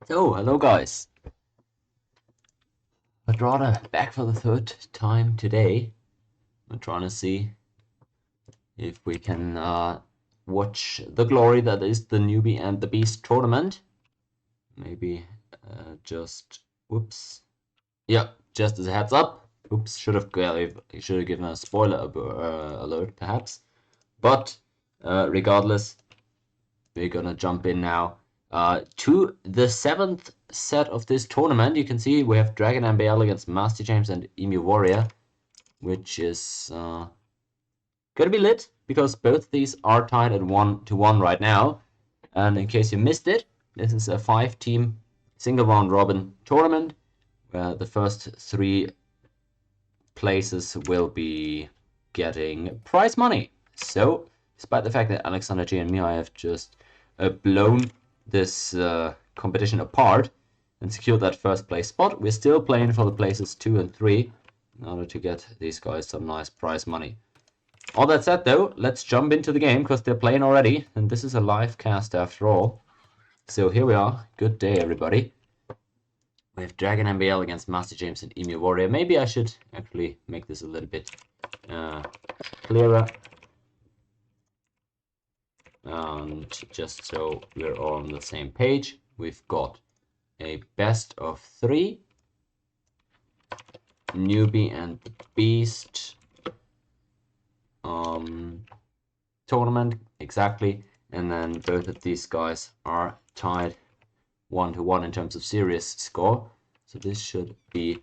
So, hello guys. Madrada back for the third time today. I'm trying to see if we can watch the glory that is the Newbie and the Beast tournament. Maybe whoops. Yeah, just as a heads up. Oops, should have given a spoiler alert perhaps. But regardless, we're gonna jump in now to the seventh set of this tournament. You can see we have Dragon MbL against Mastyjames and EmuWarrior, which is gonna be lit because both these are tied at 1-1 right now. And in case you missed it, this is a 5-team single round robin tournament where the first 3 places will be getting prize money. So, despite the fact that Alexander G and me have just blown this competition apart and secured that first place spot, we're still playing for the places 2 and 3 in order to get these guys some nice prize money. All that said though, let's jump into the game because they're playing already, and this is a live cast after all. So here we are. Good day everybody. We have Dragon MbL against Mastyjames and EmuWarrior. Maybe I should actually make this a little bit clearer. And just so we're all on the same page, we've got a best of 3 Newbie and the Beast tournament, exactly, and then both of these guys are tied 1-1 in terms of serious score, so this should be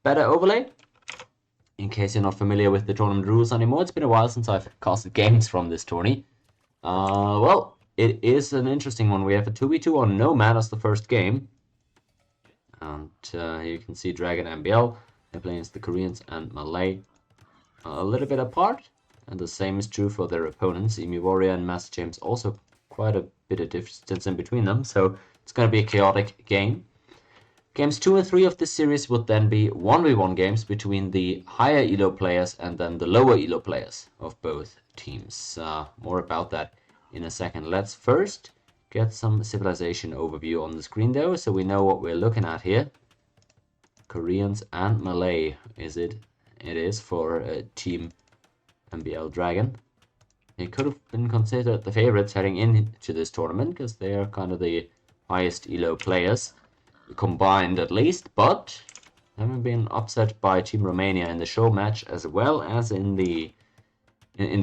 better overlay. In case you're not familiar with the tournament rules anymore, it's been a while since I've casted games from this tourney. Well, it is an interesting one. We have a 2v2 on Nomad as the first game. And here you can see Dragon MbL. They're playing against the Koreans and Malay. A little bit apart. And the same is true for their opponents. EmuWarrior and Mastyjames also quite a bit of distance in between them. So it's going to be a chaotic game. Games 2 and 3 of this series would then be 1v1 games between the higher elo players and then the lower elo players of both teams. More about that in a second. Let's first get some civilization overview on the screen though, so we know what we're looking at here. Koreans and Malay it is for Team MbL Dragon. They could have been considered the favorites heading into this tournament because they are kind of the highest elo players combined at least, but haven't been upset by Team Romania in the show match as well as in the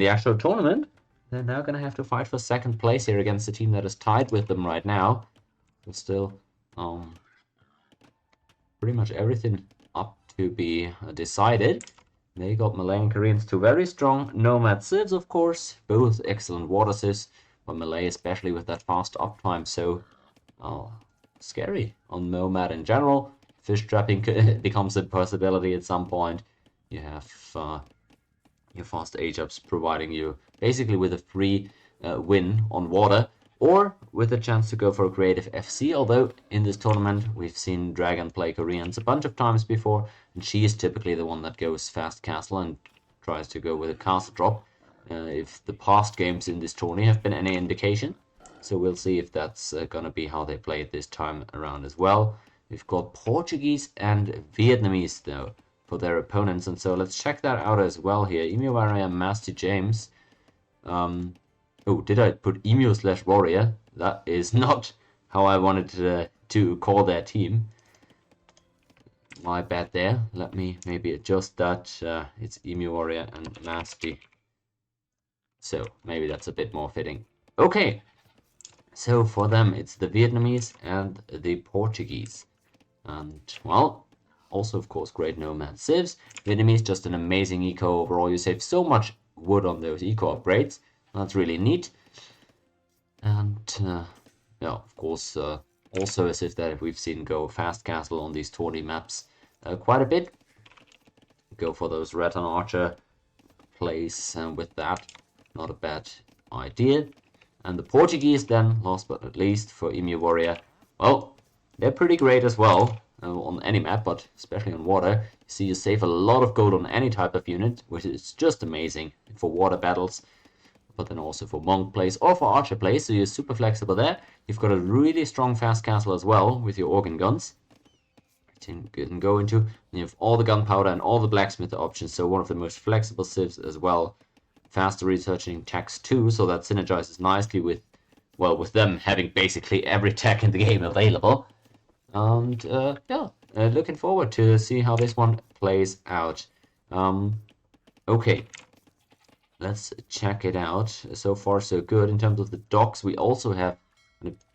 actual tournament. They're now gonna have to fight for second place here against a team that is tied with them right now. But still, pretty much everything up to be decided. They got Malay and Koreans, 2 very strong Nomad civs, of course, both excellent water civs, but Malay especially with that fast uptime, so scary on Nomad in general. Fish trapping becomes a possibility at some point. You have your fast H-ups providing you basically with a free win on water, or with a chance to go for a creative FC, although in this tournament we've seen Dragon play Koreans a bunch of times before, and she is typically the one that goes fast castle and tries to go with a castle drop, if the past games in this tourney have been any indication. So we'll see if that's gonna be how they play it this time around as well. We've got Portuguese and Vietnamese though for their opponents, and so let's check that out as well here. EmuWarrior and Mastyjames. Oh, did I put Emu/Warrior? That is not how I wanted to call their team. My bad there. Let me maybe adjust that. It's EmuWarrior and Masty. So maybe that's a bit more fitting. Okay. So for them, it's the Vietnamese and the Portuguese. And, well, also, of course, great Nomad civs. Vietnamese, just an amazing eco overall. You save so much wood on those eco upgrades. That's really neat. And, yeah, of course, also as if that we've seen go fast castle on these tourney maps quite a bit. Go for those Rattan Archer plays with that. Not a bad idea. And the Portuguese then, last but not least, for EmuWarrior, well, they're pretty great as well on any map, but especially on water. You see, you save a lot of gold on any type of unit, which is just amazing for water battles. but then also for monk plays or for archer plays, so you're super flexible there. You've got a really strong fast castle as well with your organ guns. You can go into, and you have all the gunpowder and all the blacksmith options, so one of the most flexible civs as well. Faster researching techs too, so that synergizes nicely with, well, with them having basically every tech in the game available. And yeah, looking forward to see how this one plays out. Okay, let's check it out. So far so good. In terms of the docks, we also have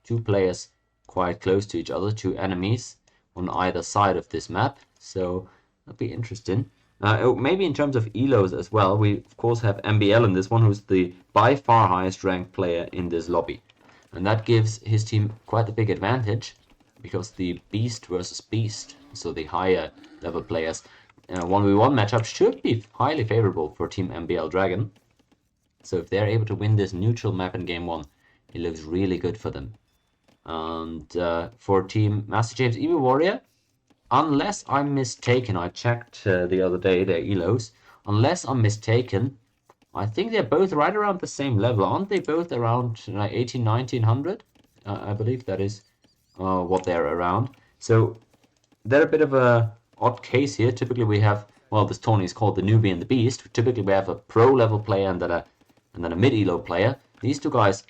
two players quite close to each other, two enemies on either side of this map, so that'll be interesting. Maybe in terms of elos as well, we of course have MbL in this one, who's the by far highest ranked player in this lobby, and that gives his team quite a big advantage, because the beast versus beast, so the higher level players, 1v1 matchup should be highly favorable for Team MbL Dragon. So if they're able to win this neutral map in game 1, it looks really good for them. And for Team Mastyjames EmuWarrior, unless I'm mistaken, I checked the other day their elos. Unless I'm mistaken, I think they're both right around the same level. Aren't they both around like 1900? I believe that is what they're around. So they're a bit of a odd case here. Typically we have, well, this tourney is called the Newbie and the Beast. Typically we have a pro level player and then a mid elo player. These two guys,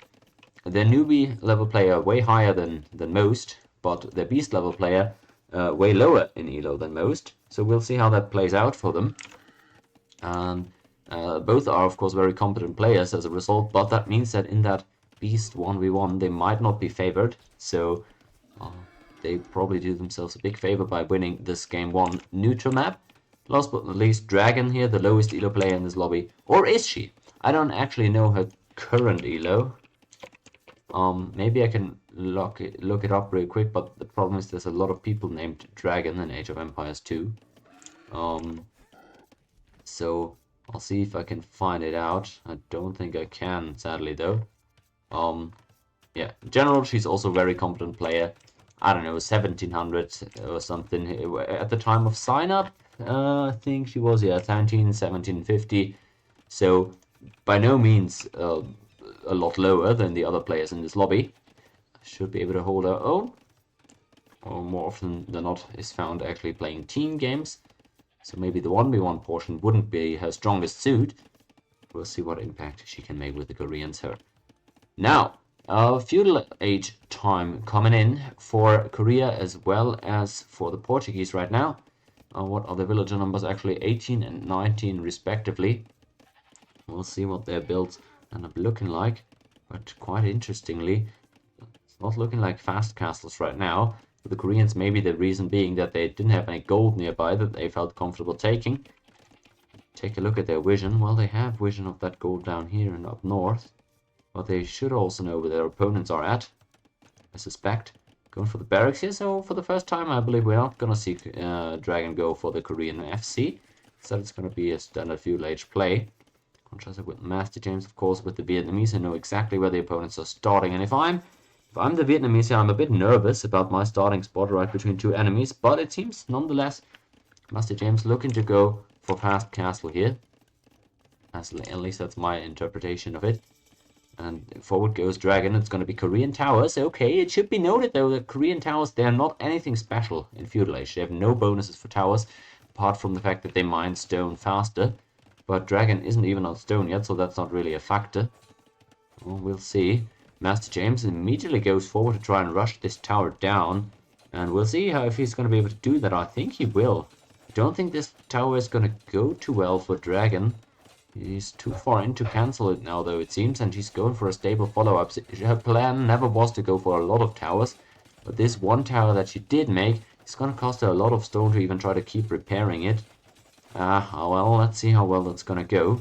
their newbie level player way higher than most, but their beast level player way lower in elo than most. So we'll see how that plays out for them. And both are of course very competent players as a result, but that means that in that beast 1v1 they might not be favored. So they probably do themselves a big favor by winning this game 1 neutral map. Last but not least, Dragon here, the lowest elo player in this lobby. Or is she? I don't actually know her current elo. Maybe I can look it up real quick, but the problem is there's a lot of people named Dragon in Age of Empires 2. So I'll see if I can find it out. I don't think I can, sadly though. Yeah, in general, she's also a very competent player. I don't know, 1700 or something at the time of sign up. I think she was, yeah, 1750. So by no means a lot lower than the other players in this lobby. Should be able to hold her own, or more often than not is found actually playing team games, so maybe the 1v1 portion wouldn't be her strongest suit. We'll see what impact she can make with the Koreans here. Now, feudal age time coming in for Korea as well as for the Portuguese right now. What are the villager numbers? Actually 18 and 19 respectively. We'll see what their builds end up looking like, but quite interestingly, it's not looking like fast castles right now. For the Koreans, maybe the reason being that they didn't have any gold nearby that they felt comfortable taking. Take a look at their vision. Well, they have vision of that gold down here and up north, but they should also know where their opponents are at, I suspect. Going for the barracks here, so for the first time I believe we're not gonna see Dragon go for the Korean FC. Instead it's gonna be a standard feudal age play. Contrasted with Mastyjames, of course, with the Vietnamese, I know exactly where the opponents are starting. And if I'm the Vietnamese here, I'm a bit nervous about my starting spot right between two enemies, but it seems nonetheless Mastyjames looking to go for fast castle here. At least that's my interpretation of it. And forward goes Dragon. It's going to be Korean towers. Okay, it should be noted though that Korean towers, they're not anything special in feudal age. They have no bonuses for towers, apart from the fact that they mine stone faster. But Dragon isn't even on stone yet, so that's not really a factor. Well, we'll see. Mastyjames immediately goes forward to try and rush this tower down. And we'll see if he's going to be able to do that. I think he will. I don't think this tower is going to go too well for Dragon. He's too far in to cancel it now, though, it seems. And she's going for a stable follow-up. Her plan never was to go for a lot of towers. But this one tower that she did make is going to cost her a lot of stone to even try to keep repairing it. Well, let's see how well that's gonna go.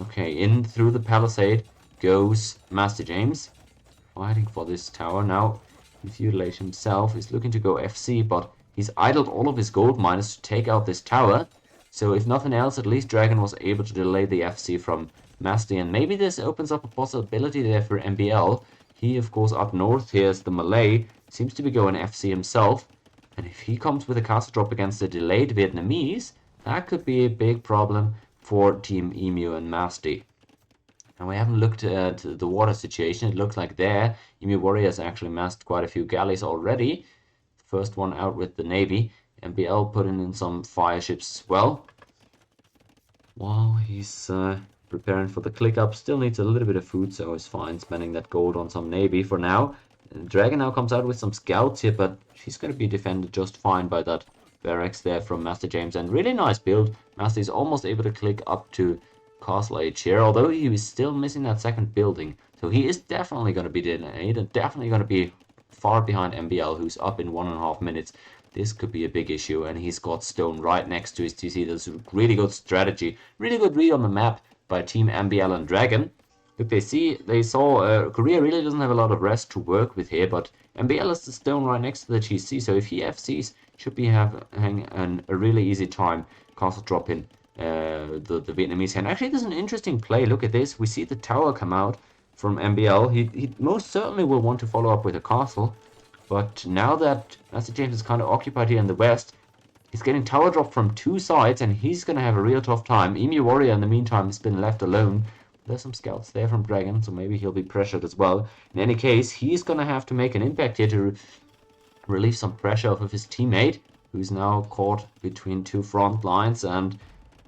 Okay, in through the palisade goes Mastyjames, fighting for this tower. Now, Feudal Age himself is looking to go FC, but he's idled all of his gold miners to take out this tower. So if nothing else, at least Dragon was able to delay the FC from Masty, and maybe this opens up a possibility there for MbL. He, of course, up north here is the Malay, seems to be going FC himself, and if he comes with a castle drop against the delayed Vietnamese, that could be a big problem for Team Emu and Masty. And we haven't looked at the water situation. It looks like there, EmuWarrior has actually massed quite a few galleys already. First one out with the Navy. MbL putting in some fire ships as well. While he's preparing for the click up, still needs a little bit of food, so he's fine spending that gold on some Navy for now. Dragon now comes out with some scouts here, but she's going to be defended just fine by that barracks there from Mastyjames. And really nice build. Masty is almost able to click up to Castle Age here, although he was still missing that second building. So he is definitely going to be delayed and definitely going to be far behind MbL, who's up in 1.5 minutes. This could be a big issue, and he's got stone right next to his TC. That's a really good strategy. Really good read on the map by Team MbL and Dragon. Look, they saw Korea really doesn't have a lot of rest to work with here, but MbL is the stone right next to the TC, so if he FCs, should be having a really easy time castle dropping the Vietnamese hand. Actually, there's an interesting play. Look at this. We see the tower come out from MbL. He most certainly will want to follow up with a castle, but now that Mastyjames is kind of occupied here in the west, he's getting tower drop from two sides, and he's going to have a real tough time. EmuWarrior, in the meantime, has been left alone. There's some scouts there from Dragon, so maybe he'll be pressured as well. In any case, he's going to have to make an impact here to relieve some pressure off of his teammate, who's now caught between two front lines, and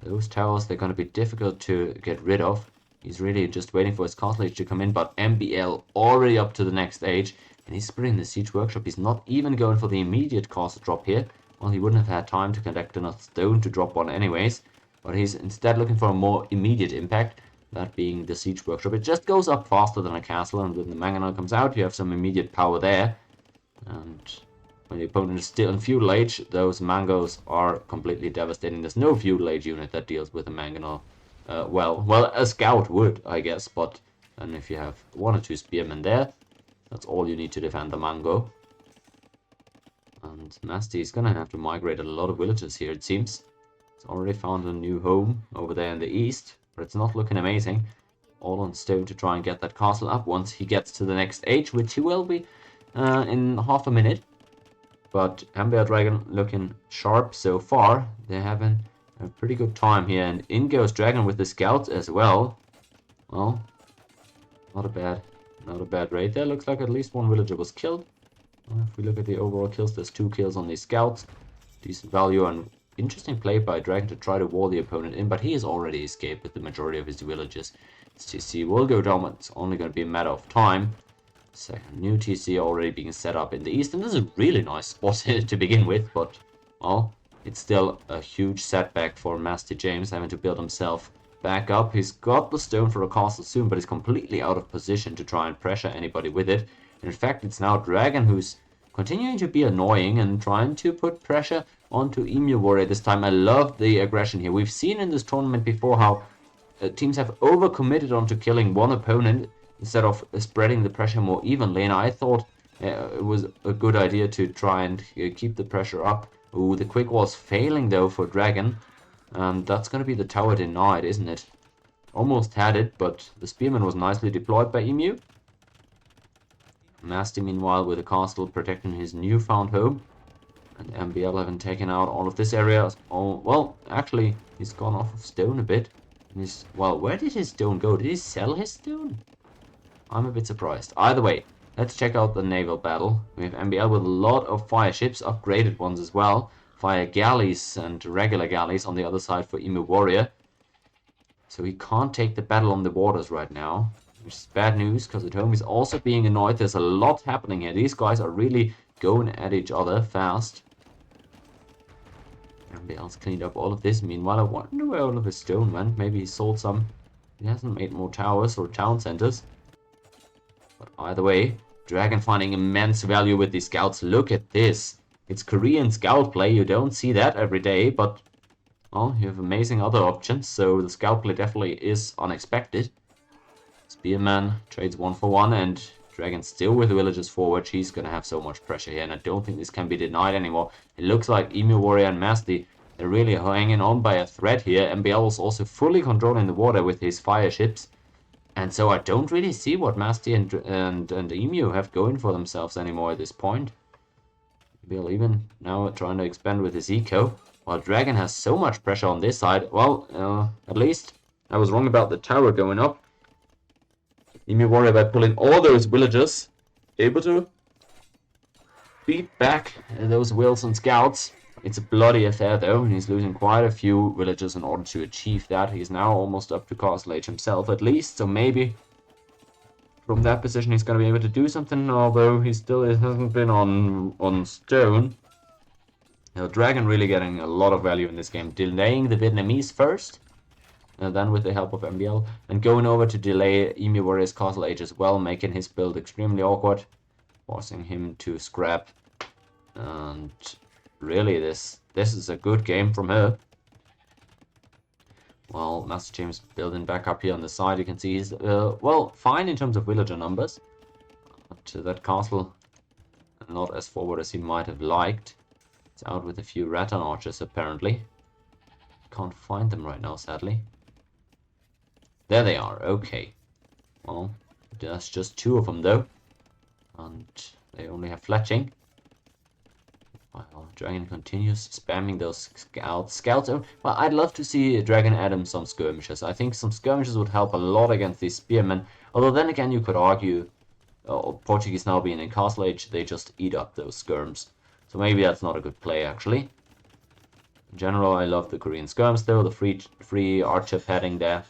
those towers, they're going to be difficult to get rid of. He's really just waiting for his castle age to come in, but MbL already up to the next age, and he's spreading the siege workshop. He's not even going for the immediate castle drop here. Well, he wouldn't have had time to collect enough stone to drop one anyways, but he's instead looking for a more immediate impact, that being the siege workshop. It just goes up faster than a castle, and when the mangonel comes out, you have some immediate power there. And when the opponent is still in feudal age, those mangoes are completely devastating. There's no feudal age unit that deals with a mangonel well, a scout would, I guess, but then if you have one or two spearmen there, that's all you need to defend the mango. And Masty is gonna have to migrate a lot of villagers here, it seems. It's already found a new home over there in the east, but it's not looking amazing. All on stone to try and get that castle up once he gets to the next age, which he will be in half a minute. But MbL Dragon looking sharp so far. They're having a pretty good time here, and in goes Dragon with the scouts as well. Well, not a bad raid there. Looks like at least one villager was killed. If we look at the overall kills, there's 2 kills on these scouts. Decent value and interesting play by Dragon to try to wall the opponent in, but he has already escaped with the majority of his villagers. His TC will go down, but it's only going to be a matter of time. Second new TC already being set up in the east, and this is a really nice spot to begin with, but, well, it's still a huge setback for Mastyjames having to build himself back up. He's got the stone for a castle soon, but he's completely out of position to try and pressure anybody with it. In fact, it's now Dragon who's continuing to be annoying and trying to put pressure onto EmuWarrior this time. I love the aggression here. We've seen in this tournament before how teams have overcommitted onto killing one opponent instead of spreading the pressure more evenly, and I thought it was a good idea to try and keep the pressure up. Ooh, the quick wall's failing though for Dragon, and that's going to be the tower denied, isn't it? Almost had it, but the spearman was nicely deployed by Emu. Masty, meanwhile, with a castle protecting his newfound home. And MbL having taken out all of this area. Oh, well, actually, he's gone off of stone a bit. Well, where did his stone go? Did he sell his stone? I'm a bit surprised. Either way, let's check out the naval battle. We have MbL with a lot of fire ships, upgraded ones as well. Fire galleys and regular galleys on the other side for EmuWarrior. So he can't take the battle on the waters right now. Which is bad news, because at home he's also being annoyed. There's a lot happening here. These guys are really going at each other fast. MbL's cleaned up all of this. Meanwhile, I wonder where all of his stone went. Maybe he sold some. He hasn't made more towers or town centers. But either way, Dragon finding immense value with these scouts. Look at this. It's Korean scout play. You don't see that every day, but, well, you have amazing other options. So the scout play definitely is unexpected. Spearman trades 1 for 1, and Dragon still with the villagers forward. She's going to have so much pressure here, and I don't think this can be denied anymore. It looks like EmuWarrior and Masty, they're really hanging on by a thread here. MbL is also fully controlling the water with his fire ships. And so I don't really see what Masty and Emu have going for themselves anymore at this point. MbL even now trying to expand with his eco, while Dragon has so much pressure on this side. Well, at least I was wrong about the tower going up. EmuWarrior, by pulling all those villagers, able to beat back those Wilson scouts. It's a bloody affair though, and he's losing quite a few villagers in order to achieve that. He's now almost up to Castle Age himself at least, so maybe from that position he's going to be able to do something, although he still hasn't been on stone. Dragon really getting a lot of value in this game, delaying the Vietnamese first, and then with the help of MbL, and going over to delay EmuWarrior's Castle Age as well, making his build extremely awkward, forcing him to scrap. And really, this is a good game from her. Well, Mastyjames building back up here on the side. You can see he's, well, fine in terms of villager numbers. But that castle, not as forward as he might have liked. It's out with a few rattan archers, apparently. Can't find them right now, sadly. There they are, okay. Well, there's just 2 of them, though. And they only have fletching. While Dragon continues spamming those scouts. Well, I'd love to see Dragon add him some skirmishes. I think some skirmishes would help a lot against these spearmen. Although then again, you could argue, Portuguese now being in Castle Age, they just eat up those skirms. So maybe that's not a good play, actually. In general, I love the Korean skirms, though. The free archer padding there.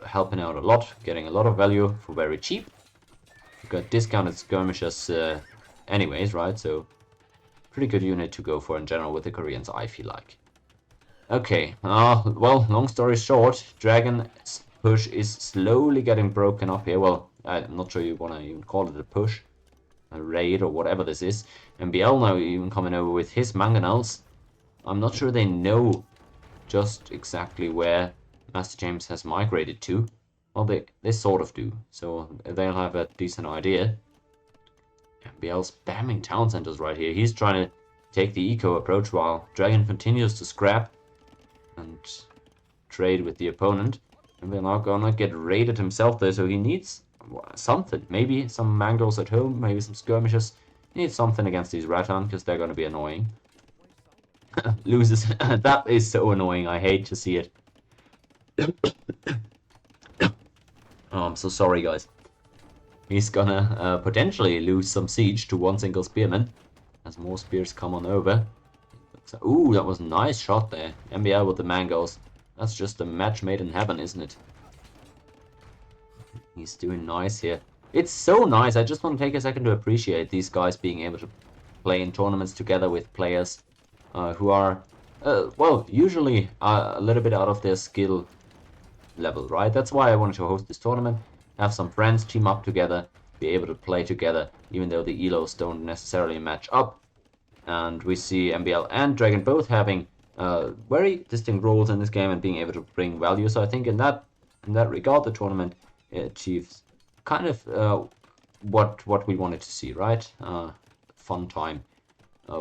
Helping out a lot, getting a lot of value for very cheap. You've got discounted skirmishes anyways, right? So, pretty good unit to go for in general with the Koreans, I feel like. Okay, well, long story short, Dragon's push is slowly getting broken up here. Well, I'm not sure you want to even call it a push. A raid or whatever this is. MbL now even coming over with his mangonels. I'm not sure they know just exactly where Mastyjames has migrated to. Well, they sort of do, so they'll have a decent idea. MbL spamming town centers right here. He's trying to take the eco approach while Dragon continues to scrap and trade with the opponent. And we're not gonna get raided himself there, so he needs something. Maybe some mangles at home, maybe some skirmishes. He needs something against these rattan, because they're gonna be annoying. Loses. That is so annoying. I hate to see it. Oh, I'm so sorry, guys. He's gonna potentially lose some siege to one single spearman as more spears come on over. Ooh, that was a nice shot there. MbL with the mangoes. That's just a match made in heaven, isn't it? He's doing nice here. It's so nice. I just want to take a second to appreciate these guys being able to play in tournaments together with players who are, well, usually a little bit out of their skill level, right? That's why I wanted to host this tournament. Have some friends team up together, be able to play together, even though the elos don't necessarily match up. And we see MbL and Dragon both having very distinct roles in this game and being able to bring value. So I think in that regard, the tournament achieves kind of what we wanted to see, right? Fun time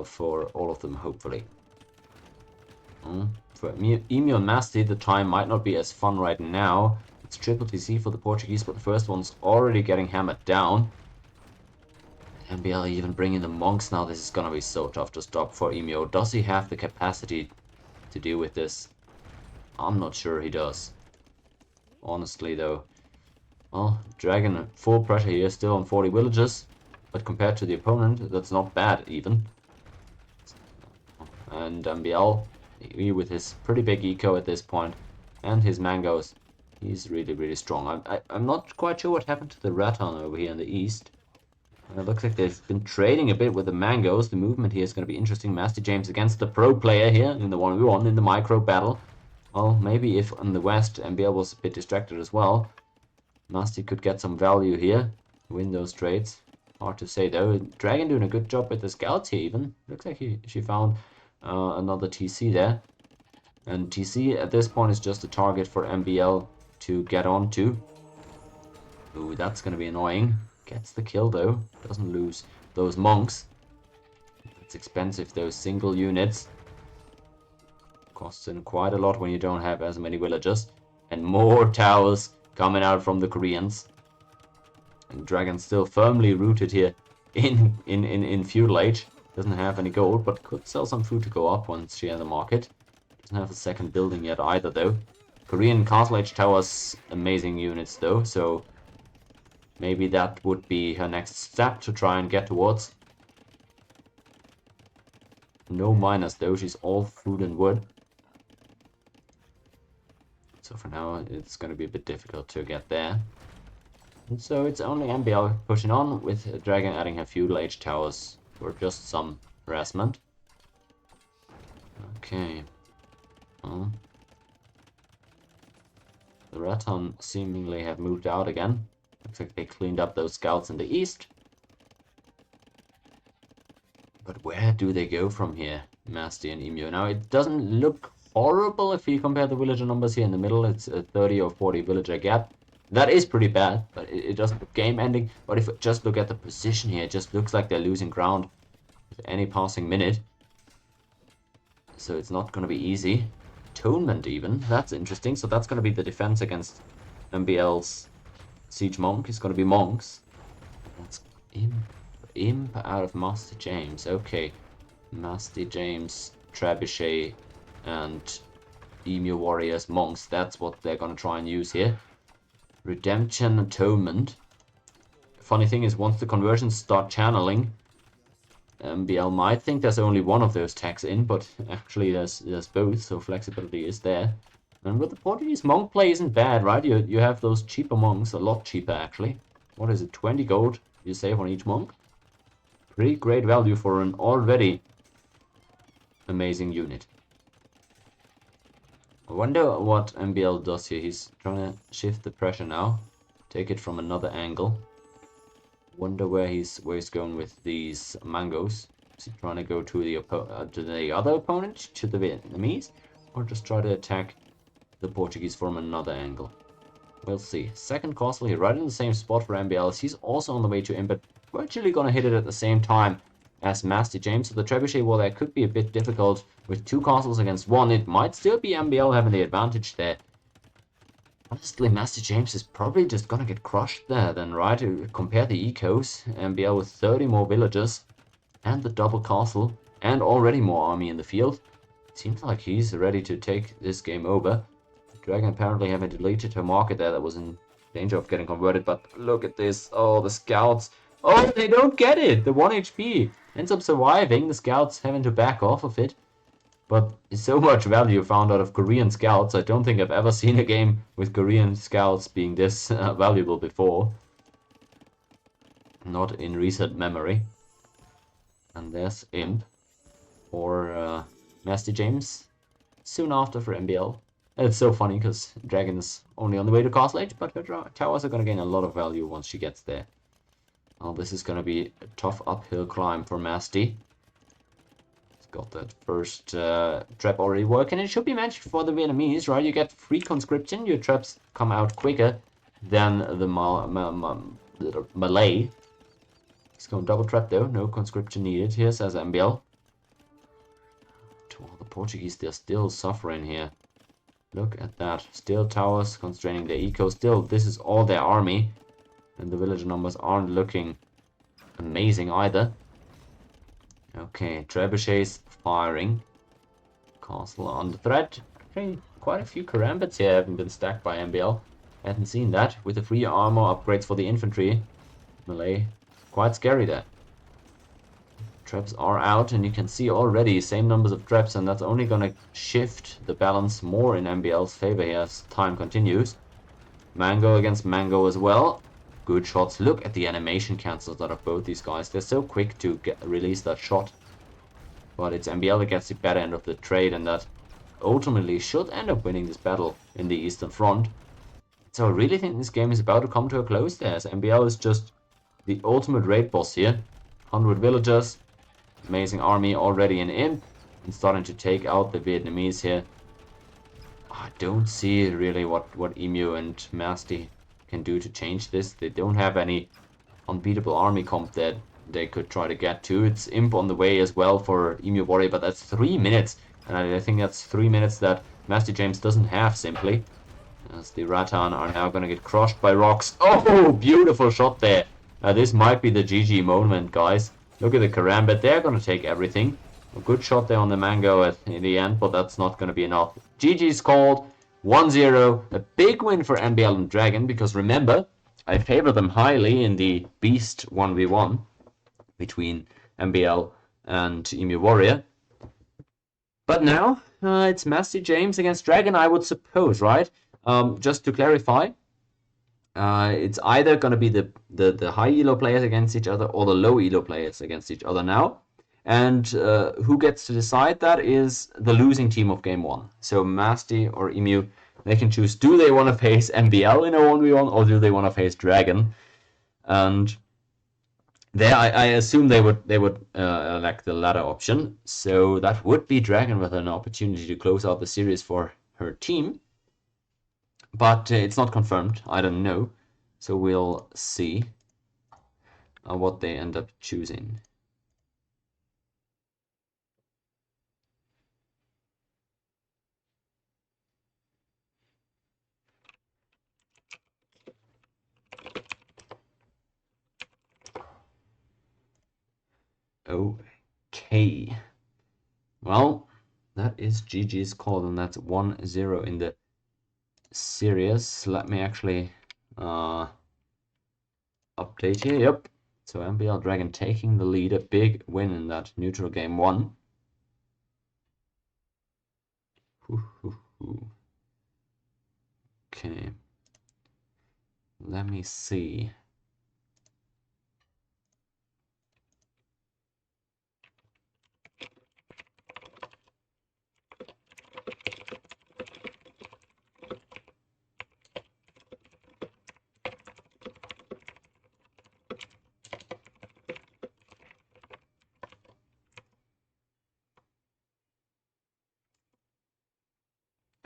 for all of them, hopefully. For Emu and Masty, the time might not be as fun right now. It's triple TC for the Portuguese, but the first one's already getting hammered down. MbL even bringing the monks now. This is gonna be so tough to stop for Emu. Does he have the capacity to deal with this? I'm not sure he does. Honestly, though. Well, Dragon full pressure here, still on 40 villages. But compared to the opponent, that's not bad, even. And MbL, with his pretty big eco at this point, and his mangoes, he's really, really strong. I'm not quite sure what happened to the rattan over here in the east. It looks like they've been trading a bit with the mangoes. The movement here is going to be interesting. Mastyjames against the pro player here in the 1v1 in the micro battle. Well, maybe if in the west MbL was a bit distracted as well, Masty could get some value here, win those trades. Hard to say though. Dragon doing a good job with the scouts here even. Looks like she found another TC there. And TC at this point is just a target for MbL to get onto. Ooh, that's going to be annoying. Gets the kill though. Doesn't lose those monks. It's expensive, those single units. Costs in quite a lot when you don't have as many villagers. And more towers coming out from the Koreans. And Dragon's still firmly rooted here in feudal age. Doesn't have any gold, but could sell some food to go up once she has the market. Doesn't have a second building yet either though. Korean Castle Age Towers, amazing units though, so maybe that would be her next step to try and get towards. No miners though, she's all food and wood. So for now, it's going to be a bit difficult to get there. And so it's only MbL pushing on, with Dragon adding her feudal age towers for just some harassment. Okay. Well, the Raton seemingly have moved out again. Looks like they cleaned up those scouts in the east. But where do they go from here, Masty and Emu? Now, it doesn't look horrible if you compare the villager numbers here in the middle. It's a 30 or 40 villager gap. That is pretty bad, but it doesn't look game ending. But if you just look at the position here, it just looks like they're losing ground with any passing minute. So it's not going to be easy. Atonement even, that's interesting. So that's going to be the defense against MbL's Siege Monk. It's going to be monks. That's Imp out of Mastyjames. Okay. Mastyjames, Trebuchet, and EmuWarriors, monks. That's what they're going to try and use here. Redemption, Atonement. Funny thing is, once the conversions start channeling, MbL might think there's only one of those tags in, but actually there's both, so flexibility is there. And with the Portuguese monk play isn't bad, right? You have those cheaper monks, a lot cheaper actually. What is it, 20 gold you save on each monk? Pretty great value for an already amazing unit. I wonder what MbL does here. He's trying to shift the pressure now, take it from another angle. Wonder where he's going with these mangoes. Is he trying to go to the other opponent, to the Vietnamese, or just try to attack the Portuguese from another angle? We'll see. Second castle here, right in the same spot for MbL. He's also on the way to Imp, but virtually gonna hit it at the same time as Mastyjames. So the Trebuchet war there could be a bit difficult with two castles against one. It might still be MbL having the advantage there. Honestly, Mastyjames is probably just gonna get crushed there then, right? To compare the ecos, MbL with 30 more villagers and the double castle and already more army in the field. It seems like he's ready to take this game over. Dragon apparently having deleted her market there that was in danger of getting converted, but look at this. Oh, the scouts. Oh, they don't get it! The 1 HP ends up surviving, the scouts having to back off of it. But so much value found out of Korean scouts. I don't think I've ever seen a game with Korean scouts being this valuable before. Not in recent memory. And there's Imp. Or Mastyjames. Soon after for MbL. And it's so funny because Dragon's only on the way to Castle Age, but her towers are going to gain a lot of value once she gets there. Well, this is going to be a tough uphill climb for Masty. It's got that first trap already working. It should be mentioned for the Vietnamese, right? You get free conscription, your traps come out quicker than the Malay. He's going double trap though, no conscription needed here, says MbL. The Portuguese, they're still suffering here. Look at that. Still towers constraining their eco. Still, this is all their army. And the villager numbers aren't looking amazing either. Okay, Trebuchets firing. Castle under threat. Okay, quite a few karambits here haven't been stacked by MbL. I hadn't seen that. With the free armor upgrades for the infantry. Malay, quite scary there. Traps are out, and you can see already same numbers of traps, and that's only gonna shift the balance more in MbL's favor here as time continues. Mango against Mango as well. Good shots. Look at the animation cancels out of both these guys. They're so quick to release that shot. But it's MbL that gets the better end of the trade, and that ultimately should end up winning this battle in the Eastern Front. So I really think this game is about to come to a close there, as MbL is just the ultimate raid boss here. 100 villagers. Amazing army already in Imp, and starting to take out the Vietnamese here. I don't see really what Emu and Masty can do to change this. They don't have any unbeatable army comp that they could try to get to. It's Imp on the way as well for EmuWarrior, but that's 3 minutes, and I think that's 3 minutes that Mastyjames doesn't have simply. As the Rattan are now going to get crushed by rocks. Oh, beautiful shot there. This might be the GG moment, guys. Look at the Karambit, they're going to take everything. A good shot there on the Mango in the end, but that's not going to be enough. GG's called. 1-0, a big win for MbL and Dragon, because remember, I favor them highly in the Beast 1v1 between MbL and EmuWarrior. But now, it's Mastyjames against Dragon, I would suppose, right? Just to clarify, it's either going to be the high elo players against each other or the low elo players against each other now. And who gets to decide that is the losing team of game 1. So Masty or Emu, they can choose, do they want to face MbL in a 1v1 or do they want to face Dragon? And there I assume they would elect the latter option. So that would be Dragon with an opportunity to close out the series for her team. But it's not confirmed, I don't know. So we'll see what they end up choosing. Okay. Well, that is GG's call, and that's 1-0 in the series. Let me actually update here. Yep. So MbL Dragon taking the lead, a big win in that neutral game 1. Okay. Let me see.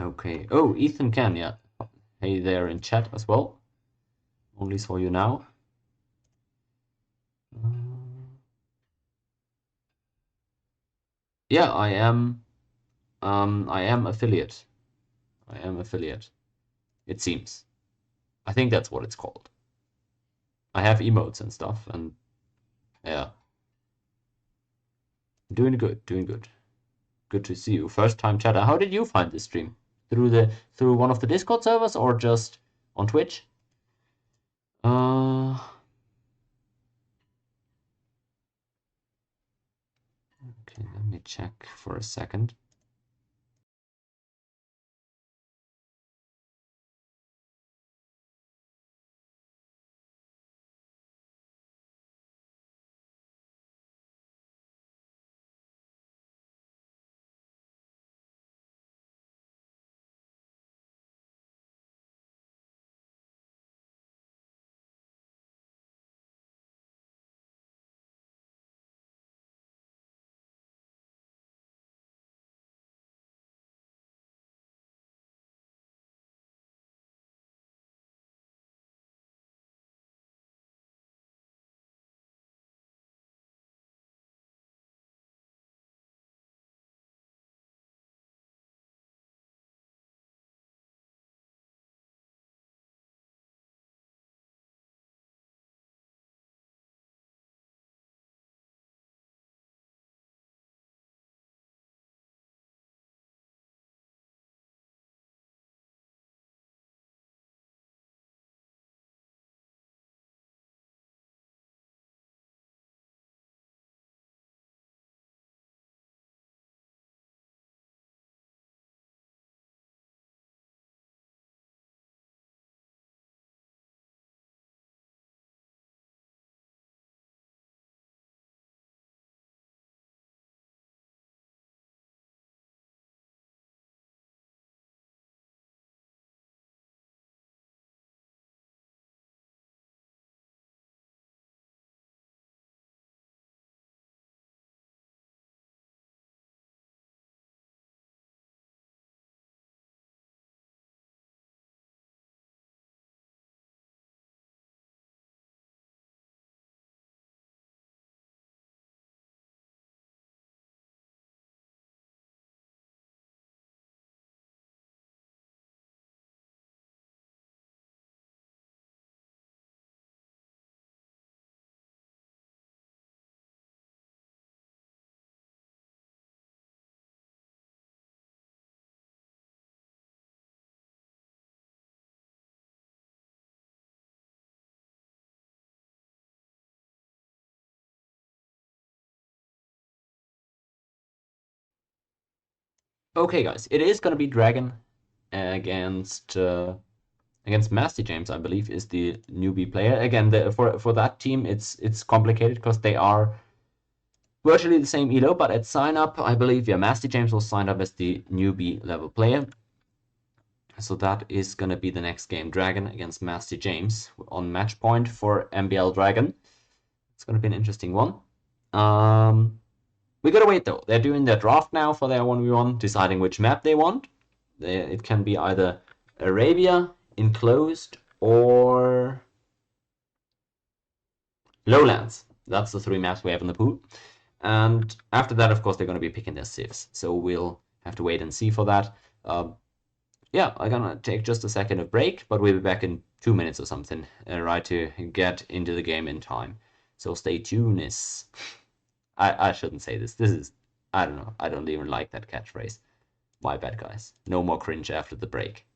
Okay. Oh, Ethan can, yeah. Hey there in chat as well. Only saw you now. Yeah, I am affiliate. I am affiliate. It seems. I think that's what it's called. I have emotes and stuff, and yeah. Doing good, doing good. Good to see you. First time chatter. How did you find this stream? Through one of the Discord servers or just on Twitch? Okay, let me check for a second. Okay, guys, it is gonna be Dragon against Mastyjames, I believe, is the newbie player. Again, for that team, it's complicated because they are virtually the same elo, but at sign up, I believe, yeah, Mastyjames was signed up as the newbie level player. So that is gonna be the next game, Dragon against Mastyjames on match point for MbL Dragon. It's gonna be an interesting one. We gotta wait though. They're doing their draft now for their 1v1, deciding which map they want. It can be either Arabia, Enclosed, or Lowlands. That's the three maps we have in the pool. And after that, of course, they're going to be picking their civs. So we'll have to wait and see for that. Yeah, I'm going to take just a second of break, but we'll be back in 2 minutes or something, right, to get into the game in time. So stay tuned. I shouldn't say this. This is, I don't know. I don't even like that catchphrase. My bad, guys. No more cringe after the break.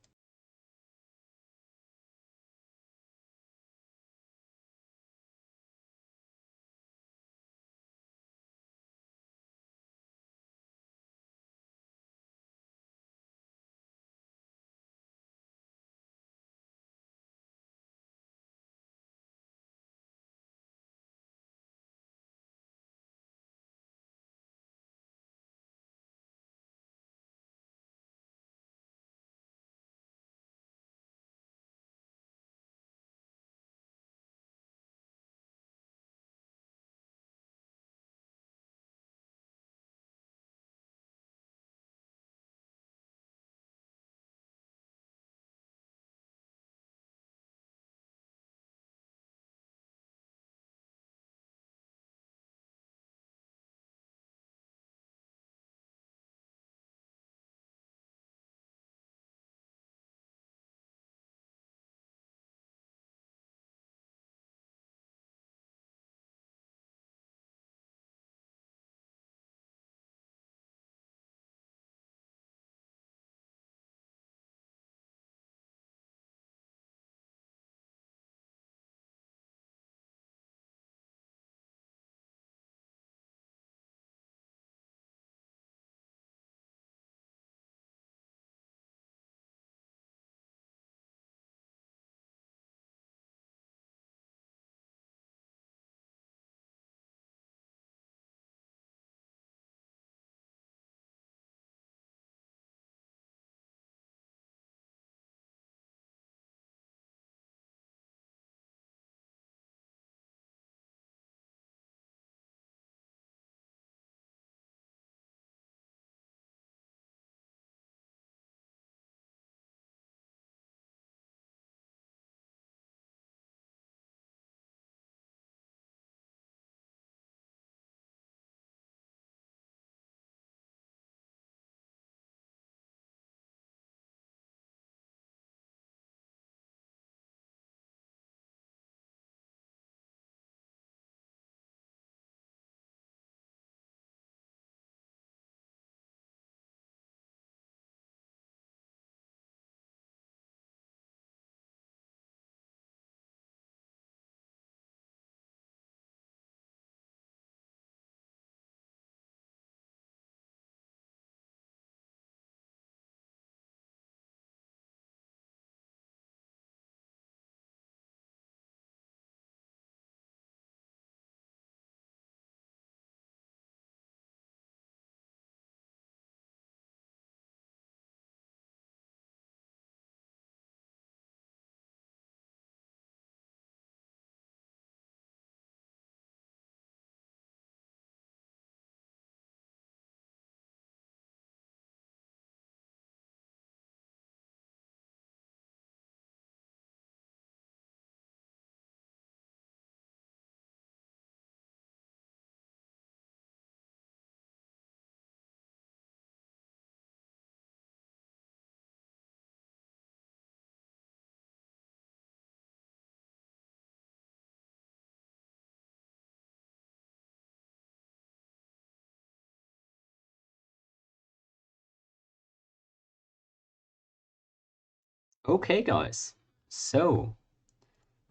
Okay, guys. So,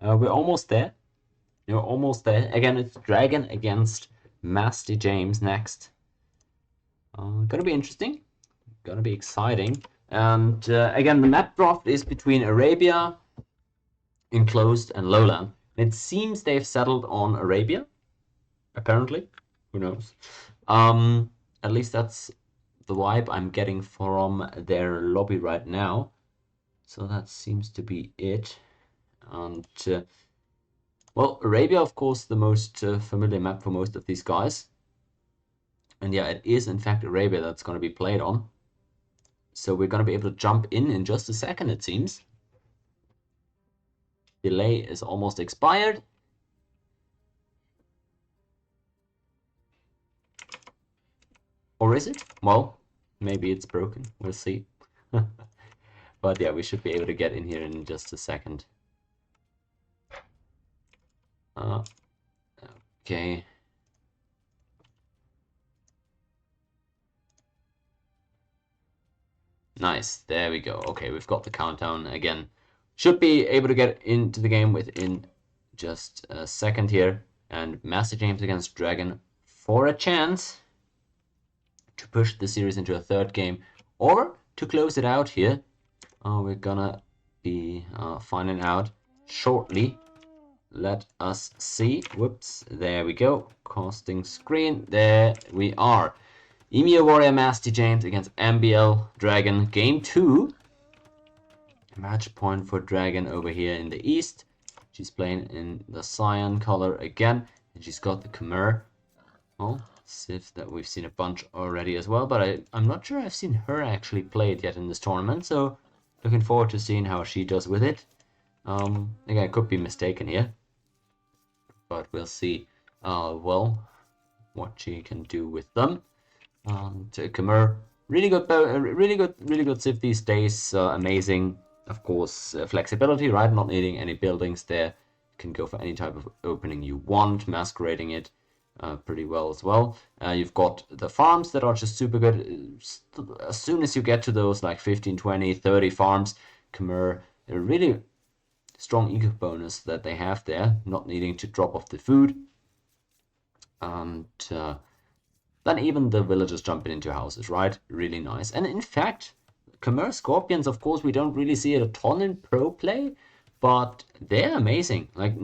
we're almost there. You're almost there. Again, it's Dragon against Mastyjames next. Gonna be interesting. gonna be exciting. And again, the map draft is between Arabia, Enclosed, and Lowland. It seems they've settled on Arabia, apparently. Who knows? At least that's the vibe I'm getting from their lobby right now. So that seems to be it. And well, Arabia, of course, the most familiar map for most of these guys. And yeah, it is in fact Arabia that's going to be played on. So we're going to be able to jump in just a second, it seems. Delay is almost expired. Or is it? Well, maybe it's broken. We'll see. But yeah, we should be able to get in here in just a second. Okay. Nice. There we go. Okay, we've got the countdown again. Should be able to get into the game within just a second here. And Mastyjames against Dragon for a chance to push the series into a third game or to close it out here. We're gonna be finding out shortly. Let us see. Whoops, there we go. Casting screen. There we are. EmuWarrior Mastyjames against MbL Dragon. Game 2. Match point for Dragon over here in the east. She's playing in the cyan color again. And she's got the Khmer. Well, Civ that we've seen a bunch already as well. But I'm not sure I've seen her actually play it yet in this tournament. So looking forward to seeing how she does with it. Again, I could be mistaken here. But we'll see, well, what she can do with them. Khmer, really good Civ these days. Amazing, of course, flexibility, right? Not needing any buildings there. You can go for any type of opening you want, masquerading it pretty well as well. You've got the farms that are just super good. As soon as you get to those like 15, 20, 30 farms, Khmer, they're really strong eco bonus that they have there, not needing to drop off the food. And then even the villagers jumping into houses, right? Really nice. And in fact, Khmer Scorpions, of course, we don't really see it a ton in pro play, but they're amazing. Like,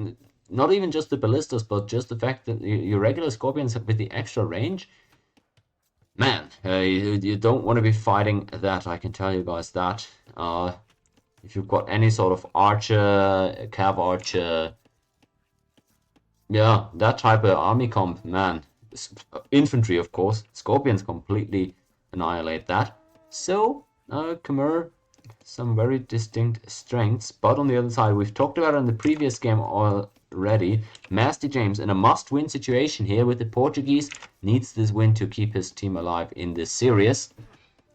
not even just the ballistas, but just the fact that your regular Scorpions with the extra range, man, you don't want to be fighting that, I can tell you guys that. If you've got any sort of archer, cav archer, yeah, that type of army comp, man. Infantry, of course. Scorpions completely annihilate that. So, Khmer, some very distinct strengths. But on the other side, we've talked about it in the previous game already. Mastyjames in a must-win situation here with the Portuguese. Needs this win to keep his team alive in this series.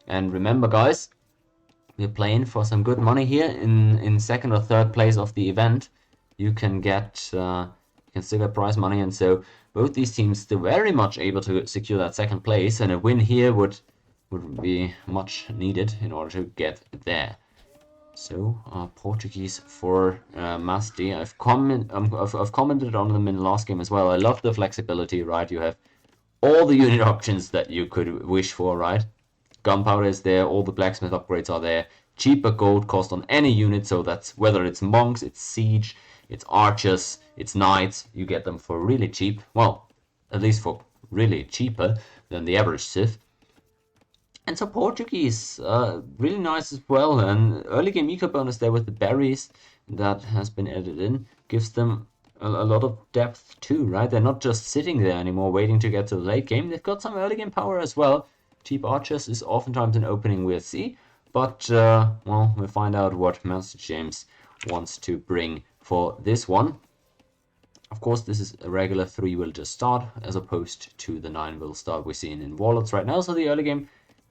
And remember, guys, we're playing for some good money here in second or third place of the event. You can get you can still get prize money, and so both these teams still very much able to secure that second place, and a win here would be much needed in order to get there. So Portuguese for Masty. I've commented on them in the last game as well. I love the flexibility, right? You have all the unit options that you could wish for, right? Gunpowder is there, all the blacksmith upgrades are there, cheaper gold cost on any unit, so that's whether it's monks, it's siege, it's archers, it's knights, you get them for really cheap, well, at least for really cheaper than the average Civ. And so Portuguese, really nice as well, and early game eco bonus there with the berries that has been added in, gives them a lot of depth too, right? They're not just sitting there anymore waiting to get to the late game, they've got some early game power as well. Cheap archers is oftentimes an opening we'll see, but well, we'll find out what Mastyjames wants to bring for this one. Of course, this is a regular 3-villager start as opposed to the 9-villager start we're seeing in Warlords right now, so the early game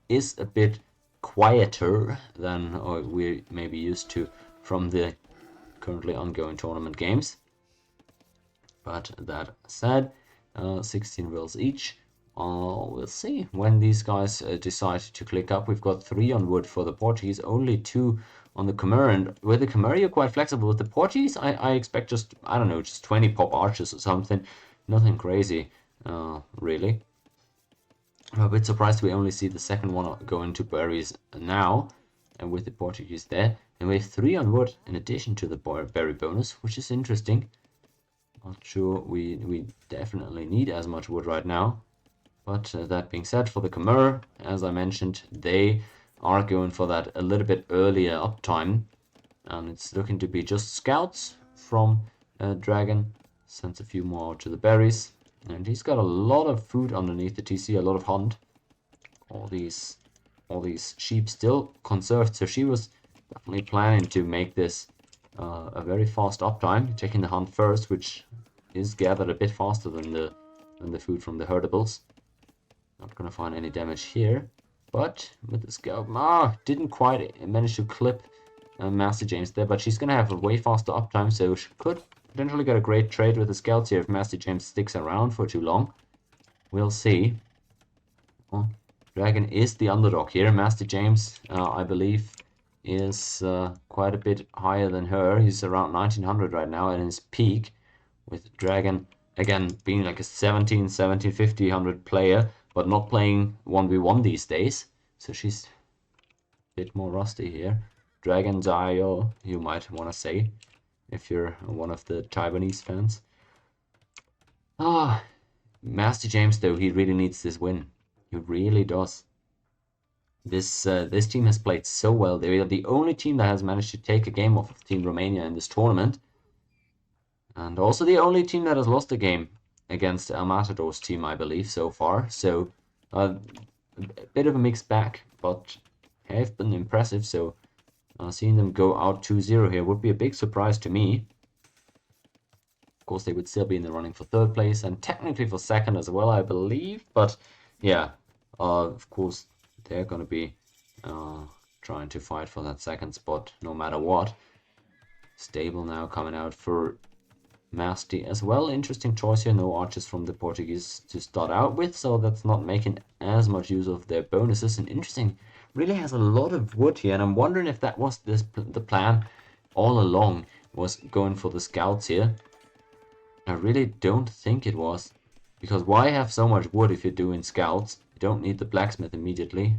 is a bit quieter than we may be used to from the currently ongoing tournament games. But that said, 16 vills each. We'll see when these guys decide to click up. We've got 3 on wood for the Portuguese, only 2 on the Khmer, and with the Khmer you're quite flexible. With the Portuguese, I expect just, I don't know, just 20 pop archers or something. Nothing crazy, really. I'm a bit surprised we only see the second one go into berries now, and with the Portuguese there. And we have 3 on wood in addition to the berry bonus, which is interesting. Not sure we definitely need as much wood right now. But that being said, for the Khmer, as I mentioned, they are going for that a little bit earlier uptime. And it's looking to be just scouts from Dragon. Sends a few more to the berries. And he's got a lot of food underneath the TC, a lot of hunt. All these sheep still conserved, so she was definitely planning to make this a very fast uptime, taking the hunt first, which is gathered a bit faster than the food from the herdables. Not gonna find any damage here, but with the scout, didn't quite manage to clip Mastyjames there, but she's gonna have a way faster uptime, so she could potentially get a great trade with the scouts here if Mastyjames sticks around for too long. We'll see. Well, Dragon is the underdog here. Mastyjames, I believe, is quite a bit higher than her. He's around 1900 right now at his peak, with Dragon again being like a 1750 100 player, but not playing 1v1 these days, so she's a bit more rusty here. Dragon's IO, you might want to say, if you're one of the Taiwanese fans. Mastyjames though, he really needs this win. He really does. This team has played so well. They are the only team that has managed to take a game off of Team Romania in this tournament. And also the only team that has lost a game against El Matador's team, I believe, so far. So, a bit of a mixed bag, but have been impressive. So, seeing them go out 2-0 here would be a big surprise to me. Of course, they would still be in the running for 3rd place and technically for 2nd as well, I believe. But, yeah, of course, they're going to be trying to fight for that 2nd spot no matter what. Stable now coming out for Masty as well. Interesting choice here. No archers from the Portuguese to start out with, so that's not making as much use of their bonuses. And interesting, really has a lot of wood here, and I'm wondering if that was the plan all along, was going for the scouts here. I really don't think it was, because why have so much wood if you're doing scouts? You don't need the blacksmith immediately.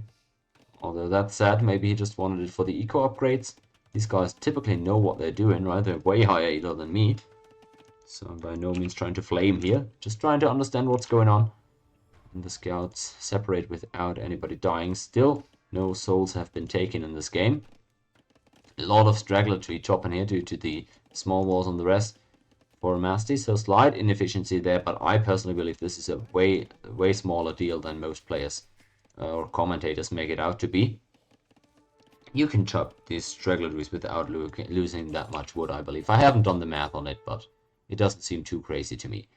Although that said, maybe he just wanted it for the eco upgrades. These guys typically know what they're doing, right? They're way higher elo than me. So I'm by no means trying to flame here. Just trying to understand what's going on. And the scouts separate without anybody dying. Still, no souls have been taken in this game. A lot of straggler tree chopping here due to the small walls on the rest for Masty. So slight inefficiency there, but I personally believe this is a way smaller deal than most players or commentators make it out to be. You can chop these straggler trees without losing that much wood, I believe. I haven't done the math on it, but it doesn't seem too crazy to me.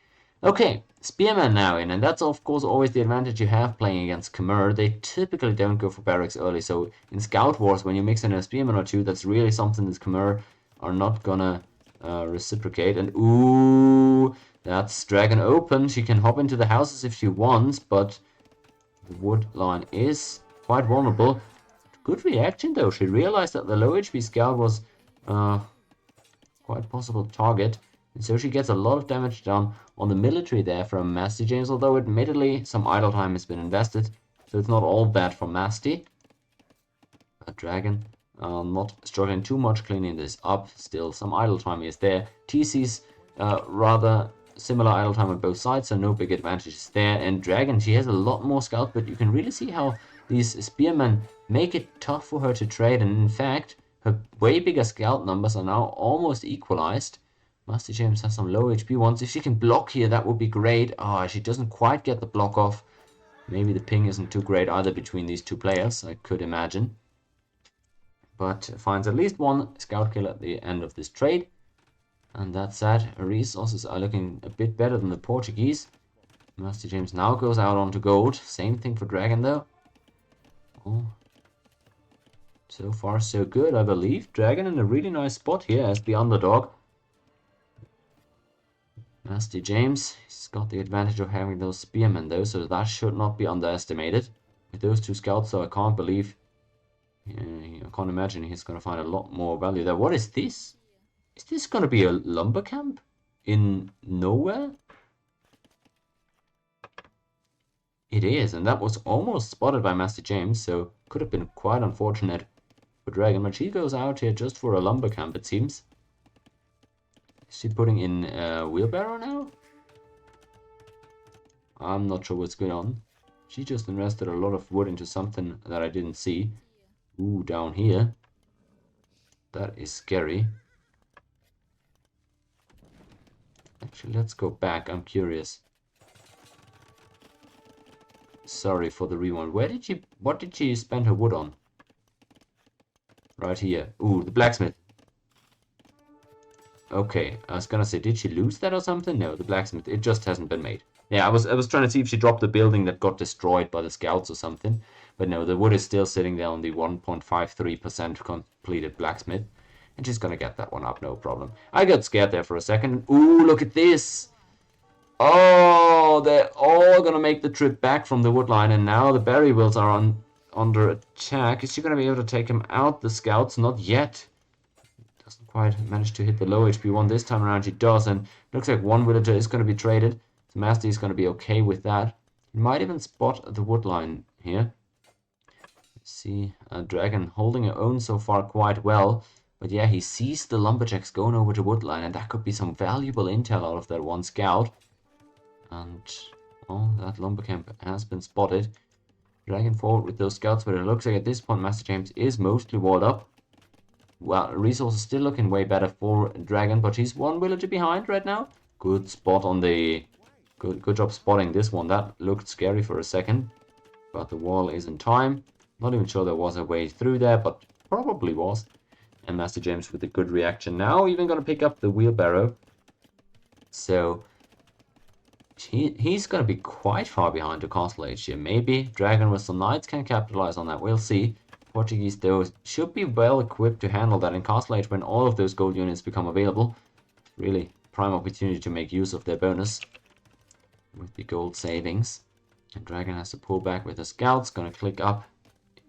Okay, Spearman now in, and that's of course always the advantage you have playing against Khmer. They typically don't go for barracks early, so in Scout Wars, when you mix in a Spearman or two, that's really something that Khmer are not gonna reciprocate. And ooh, that's Dragon open. She can hop into the houses if she wants, but the wood line is quite vulnerable. Good reaction though. She realized that the low HP Scout was quite possible target. And so she gets a lot of damage done on the military there from Mastyjames, although admittedly some idle time has been invested, so it's not all bad for Masty. But Dragon not struggling too much cleaning this up. Still, some idle time is there. TC's rather similar idle time on both sides, so no big advantages there. And Dragon, she has a lot more scout, but you can really see how these spearmen make it tough for her to trade. And in fact, her way bigger scout numbers are now almost equalized. Mastyjames has some low HP ones. If she can block here, that would be great. She doesn't quite get the block off. Maybe the ping isn't too great either between these two players, I could imagine. But finds at least one scout kill at the end of this trade. And that said, resources are looking a bit better than the Portuguese. Mastyjames now goes out onto gold. Same thing for Dragon though. So far so good, I believe. Dragon in a really nice spot here as the underdog. Mastyjames, he's got the advantage of having those spearmen though, so that should not be underestimated. With those two scouts though, I can't imagine he's going to find a lot more value there. What is this? Is this going to be a lumber camp in nowhere? It is, and that was almost spotted by Mastyjames, so could have been quite unfortunate for Dragon. But she goes out here just for a lumber camp, it seems. Is she putting in a wheelbarrow now? I'm not sure what's going on. She just invested a lot of wood into something that I didn't see. Ooh, down here. That is scary. Actually, let's go back. I'm curious. Sorry for the rewind. What did she spend her wood on? Right here. Ooh, the blacksmith. Okay, I was gonna say, did she lose that or something? No, the blacksmith, it just hasn't been made. Yeah, I was trying to see if she dropped the building that got destroyed by the scouts or something. But no, the wood is still sitting there on the 1.53% completed blacksmith. And she's gonna get that one up, no problem. I got scared there for a second. Ooh, look at this! Oh, they're all gonna make the trip back from the wood line, and now the berry wills are under attack. Is she gonna be able to take him out? The scouts, not yet. Doesn't quite manage to hit the low HP one this time around. She does, and looks like one villager is going to be traded. So Masty is going to be okay with that. He might even spot the wood line here. See, Dragon holding her own so far quite well. But yeah, he sees the lumberjacks going over the wood line, and that could be some valuable intel out of that one scout. And, oh, that lumber camp has been spotted. Dragon forward with those scouts, but it looks like at this point Mastyjames is mostly walled up. Well, resources still looking way better for Dragon, but he's one villager behind right now. Good spot on the... Good job spotting this one. That looked scary for a second. But the wall is in time. Not even sure there was a way through there, but probably was. And Mastyjames with a good reaction. Now even going to pick up the wheelbarrow. So... He's going to be quite far behind the castle age here. Maybe Dragon with some knights can capitalize on that. We'll see. Portuguese, though, should be well equipped to handle that in Castle Age when all of those gold units become available. Really prime opportunity to make use of their bonus with the gold savings. And Dragon has to pull back with the scouts. Gonna click up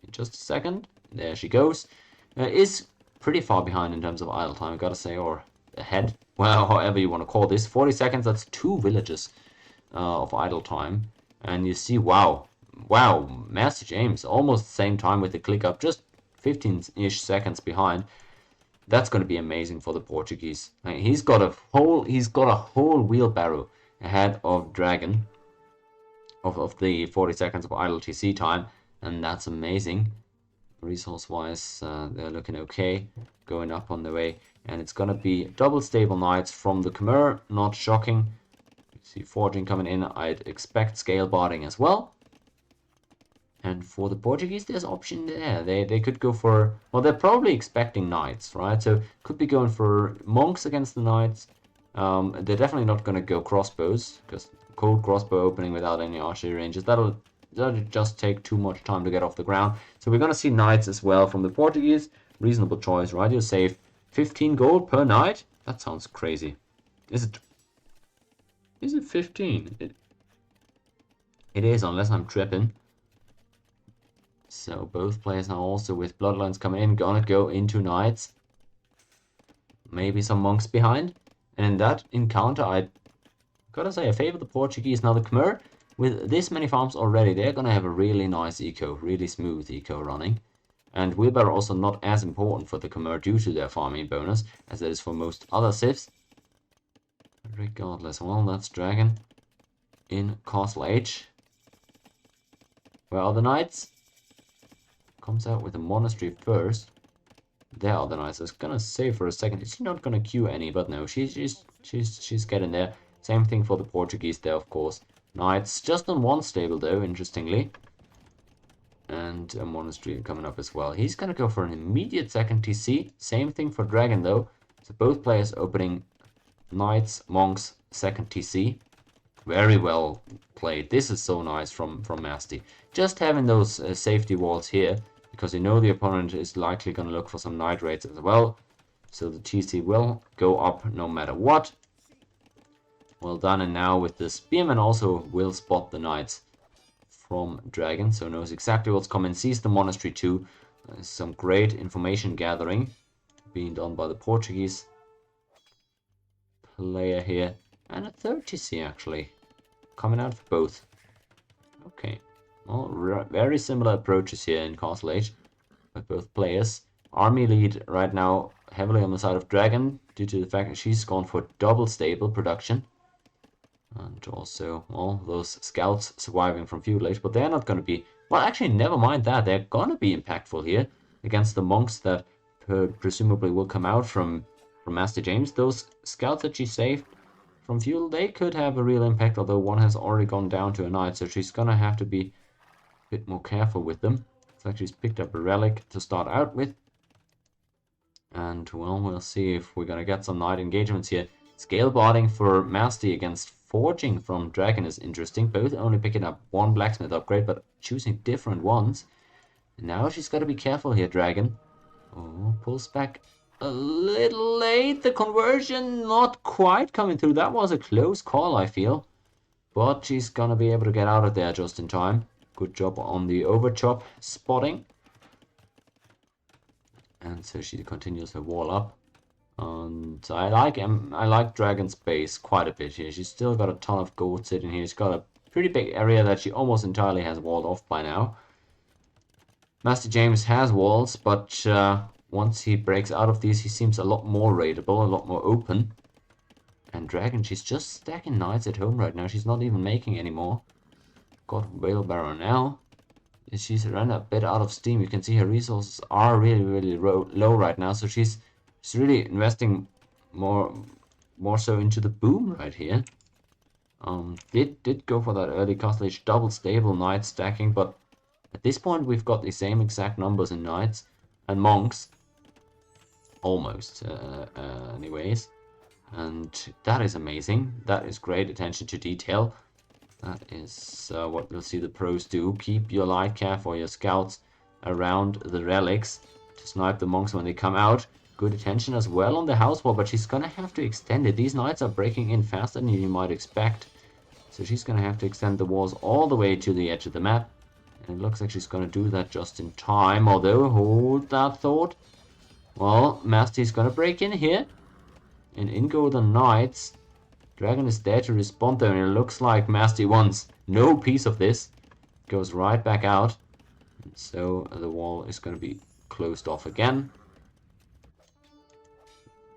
in just a second. There she goes. Is pretty far behind in terms of idle time, I gotta say, or ahead. Well, however you want to call this. 40 seconds, that's 2 villages of idle time. And you see, wow, Mastyjames almost the same time with the click up, just 15-ish seconds behind. That's going to be amazing for the Portuguese. I mean, he's got a whole wheelbarrow ahead of Dragon of the 40 seconds of idle TC time, and that's amazing. Resource wise, they're looking okay, going up on the way, and it's going to be double stable knights from the Khmer. Not shocking. You see forging coming in. I'd expect scale barding as well. And for the Portuguese, there's option there. They could go for... Well, they're probably expecting knights, right? So could be going for monks against the knights. They're definitely not going to go crossbows, because cold crossbow opening without any archery ranges, that'll just take too much time to get off the ground. So we're going to see knights as well from the Portuguese. Reasonable choice, right? You'll save 15 gold per knight. That sounds crazy. Is it 15? It is, unless I'm tripping. So both players now also with bloodlines coming in, gonna go into knights. Maybe some monks behind. And in that encounter, I gotta say I favor the Portuguese. Now the Khmer, with this many farms already, they're gonna have a really nice eco, really smooth eco running. And wheelbarrow also not as important for the Khmer due to their farming bonus as it is for most other civs. Regardless, well, that's Dragon in Castle Age. Where are the knights? Comes out with a monastery first. There are the knights. I was gonna say for a second, is she not gonna queue any? But no, she's getting there. Same thing for the Portuguese there, of course. Knights just on one stable though, interestingly. And a monastery coming up as well. He's gonna go for an immediate second TC. Same thing for Dragon though. So both players opening knights, monks, second TC. Very well played. This is so nice from Masty. Just having those safety walls here, because you know the opponent is likely going to look for some knight raids as well. So the TC will go up no matter what. Well done, and now with the spearman also will spot the knights from Dragon, so knows exactly what's coming, sees the monastery too. Some great information gathering being done by the Portuguese player here. And a third TC actually, coming out for both. Okay. Well, very similar approaches here in Castle Age by both players. Army lead right now heavily on the side of Dragon due to the fact that she's gone for double stable production. And also, well, those scouts surviving from Feudal Age, but they're not going to be... Well, actually, never mind that. They're going to be impactful here against the monks that presumably will come out from Mastyjames. Those scouts that she saved from Feudal, they could have a real impact, although one has already gone down to a knight, so she's going to have to be a bit more careful with them. Looks like she's picked up a relic to start out with. And, well, we'll see if we're going to get some knight engagements here. Scale botting for Masty against Forging from Dragon is interesting. Both only picking up one blacksmith upgrade, but choosing different ones. And now she's got to be careful here, Dragon. Oh, pulls back a little late. The conversion not quite coming through. That was a close call, I feel. But she's going to be able to get out of there just in time. Good job on the overchop spotting. And so she continues her wall up. And I like Dragon's base quite a bit here. She's still got a ton of gold sitting here. She's got a pretty big area that she almost entirely has walled off by now. Mastyjames has walls, but once he breaks out of these, he seems a lot more raidable, a lot more open. And Dragon, she's just stacking knights at home right now. She's not even making any more. Got Wheelbarrow now. She's run a bit out of steam. You can see her resources are really low right now, so she's really investing more so into the boom right here. Did go for that early Castle Age double stable knight stacking, but at this point we've got the same exact numbers in knights and monks, almost anyways, and that is amazing. That is great attention to detail. That is what we'll see the pros do. Keep your light cav or your scouts around the relics to snipe the monks when they come out. Good attention as well on the house wall, but she's gonna have to extend it. These knights are breaking in faster than you might expect. So she's gonna have to extend the walls all the way to the edge of the map. And it looks like she's gonna do that just in time, although hold that thought. Well, Masty's gonna break in here. And in go the knights. Dragon is there to respond though, and it looks like Masty wants no piece of this. Goes right back out. And so the wall is gonna be closed off again.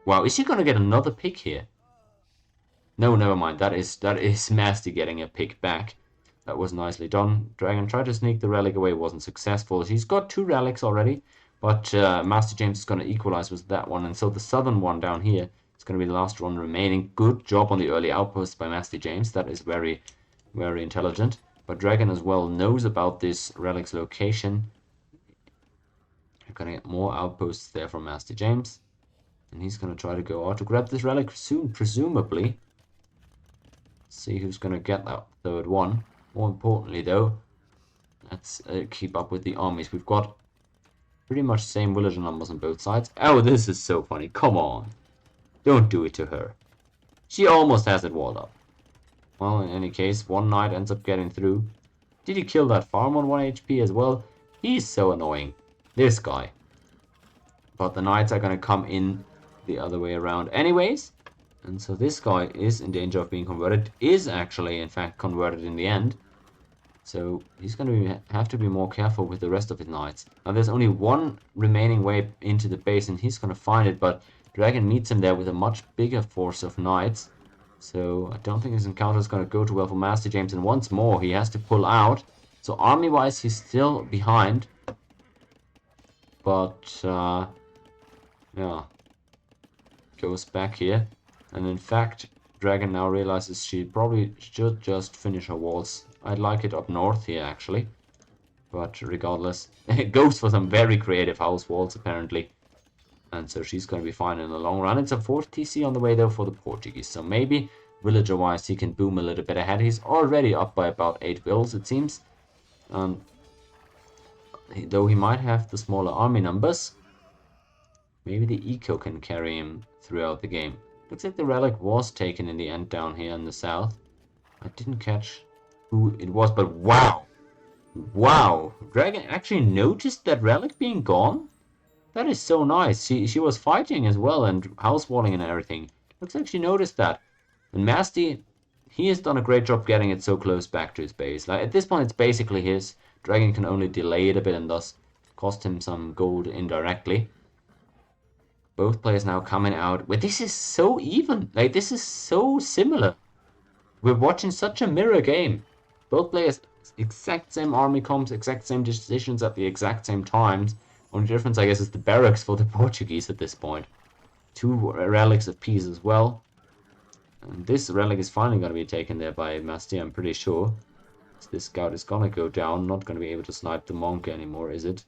Wow, is she gonna get another pick here? No, never mind. That is Masty getting a pick back. That was nicely done. Dragon tried to sneak the relic away, wasn't successful. She's got 2 relics already, but Mastyjames is gonna equalize with that one, and so the southern one down here is gonna be the last one remaining. Good job on the early outpost by Mastyjames. That is very intelligent. But Dragon as well knows about this relic's location. You're gonna get more outposts there from Mastyjames. And he's going to try to go out to grab this relic soon, presumably. See who's going to get that third one. More importantly, though, let's keep up with the armies. We've got pretty much the same villager numbers on both sides. Oh, this is so funny. Come on. Don't do it to her. She almost has it walled up. Well, in any case, one knight ends up getting through. Did he kill that farm on 1 HP as well? He's so annoying. This guy. But the knights are going to come in the other way around anyways, and so this guy is in danger of being converted, is actually in fact converted in the end, so he's going to have to be more careful with the rest of his knights. Now there's only one remaining way into the base and he's going to find it, but Dragon meets him there with a much bigger force of knights, so I don't think his encounter is going to go too well for Mastyjames, and once more he has to pull out. So army wise he's still behind, but yeah, goes back here, and in fact Dragon now realizes she probably should just finish her walls. I'd like it up north here actually, but regardless it goes for some very creative house walls apparently, and so she's going to be fine in the long run. It's a 4 TC on the way though for the Portuguese, so maybe villager wise he can boom a little bit ahead. He's already up by about 8 vills it seems, though he might have the smaller army numbers. Maybe the eco can carry him throughout the game. Looks like the relic was taken in the end down here in the south. I didn't catch who it was, but wow! Wow! Dragon actually noticed that relic being gone? That is so nice. She was fighting as well and house walling and everything. Looks like she noticed that. And Masty he has done a great job getting it so close back to his base. Like, at this point, it's basically his. Dragon can only delay it a bit and thus cost him some gold indirectly. Both players now coming out. But this is so even. Like, this is so similar. We're watching such a mirror game. Both players, exact same army comps, exact same decisions at the exact same times. Only difference, I guess, is the barracks for the Portuguese at this point. 2 relics of peace as well. And this relic is finally going to be taken there by Mastyjames, I'm pretty sure. So this scout is going to go down, not going to be able to snipe the monk anymore, is it?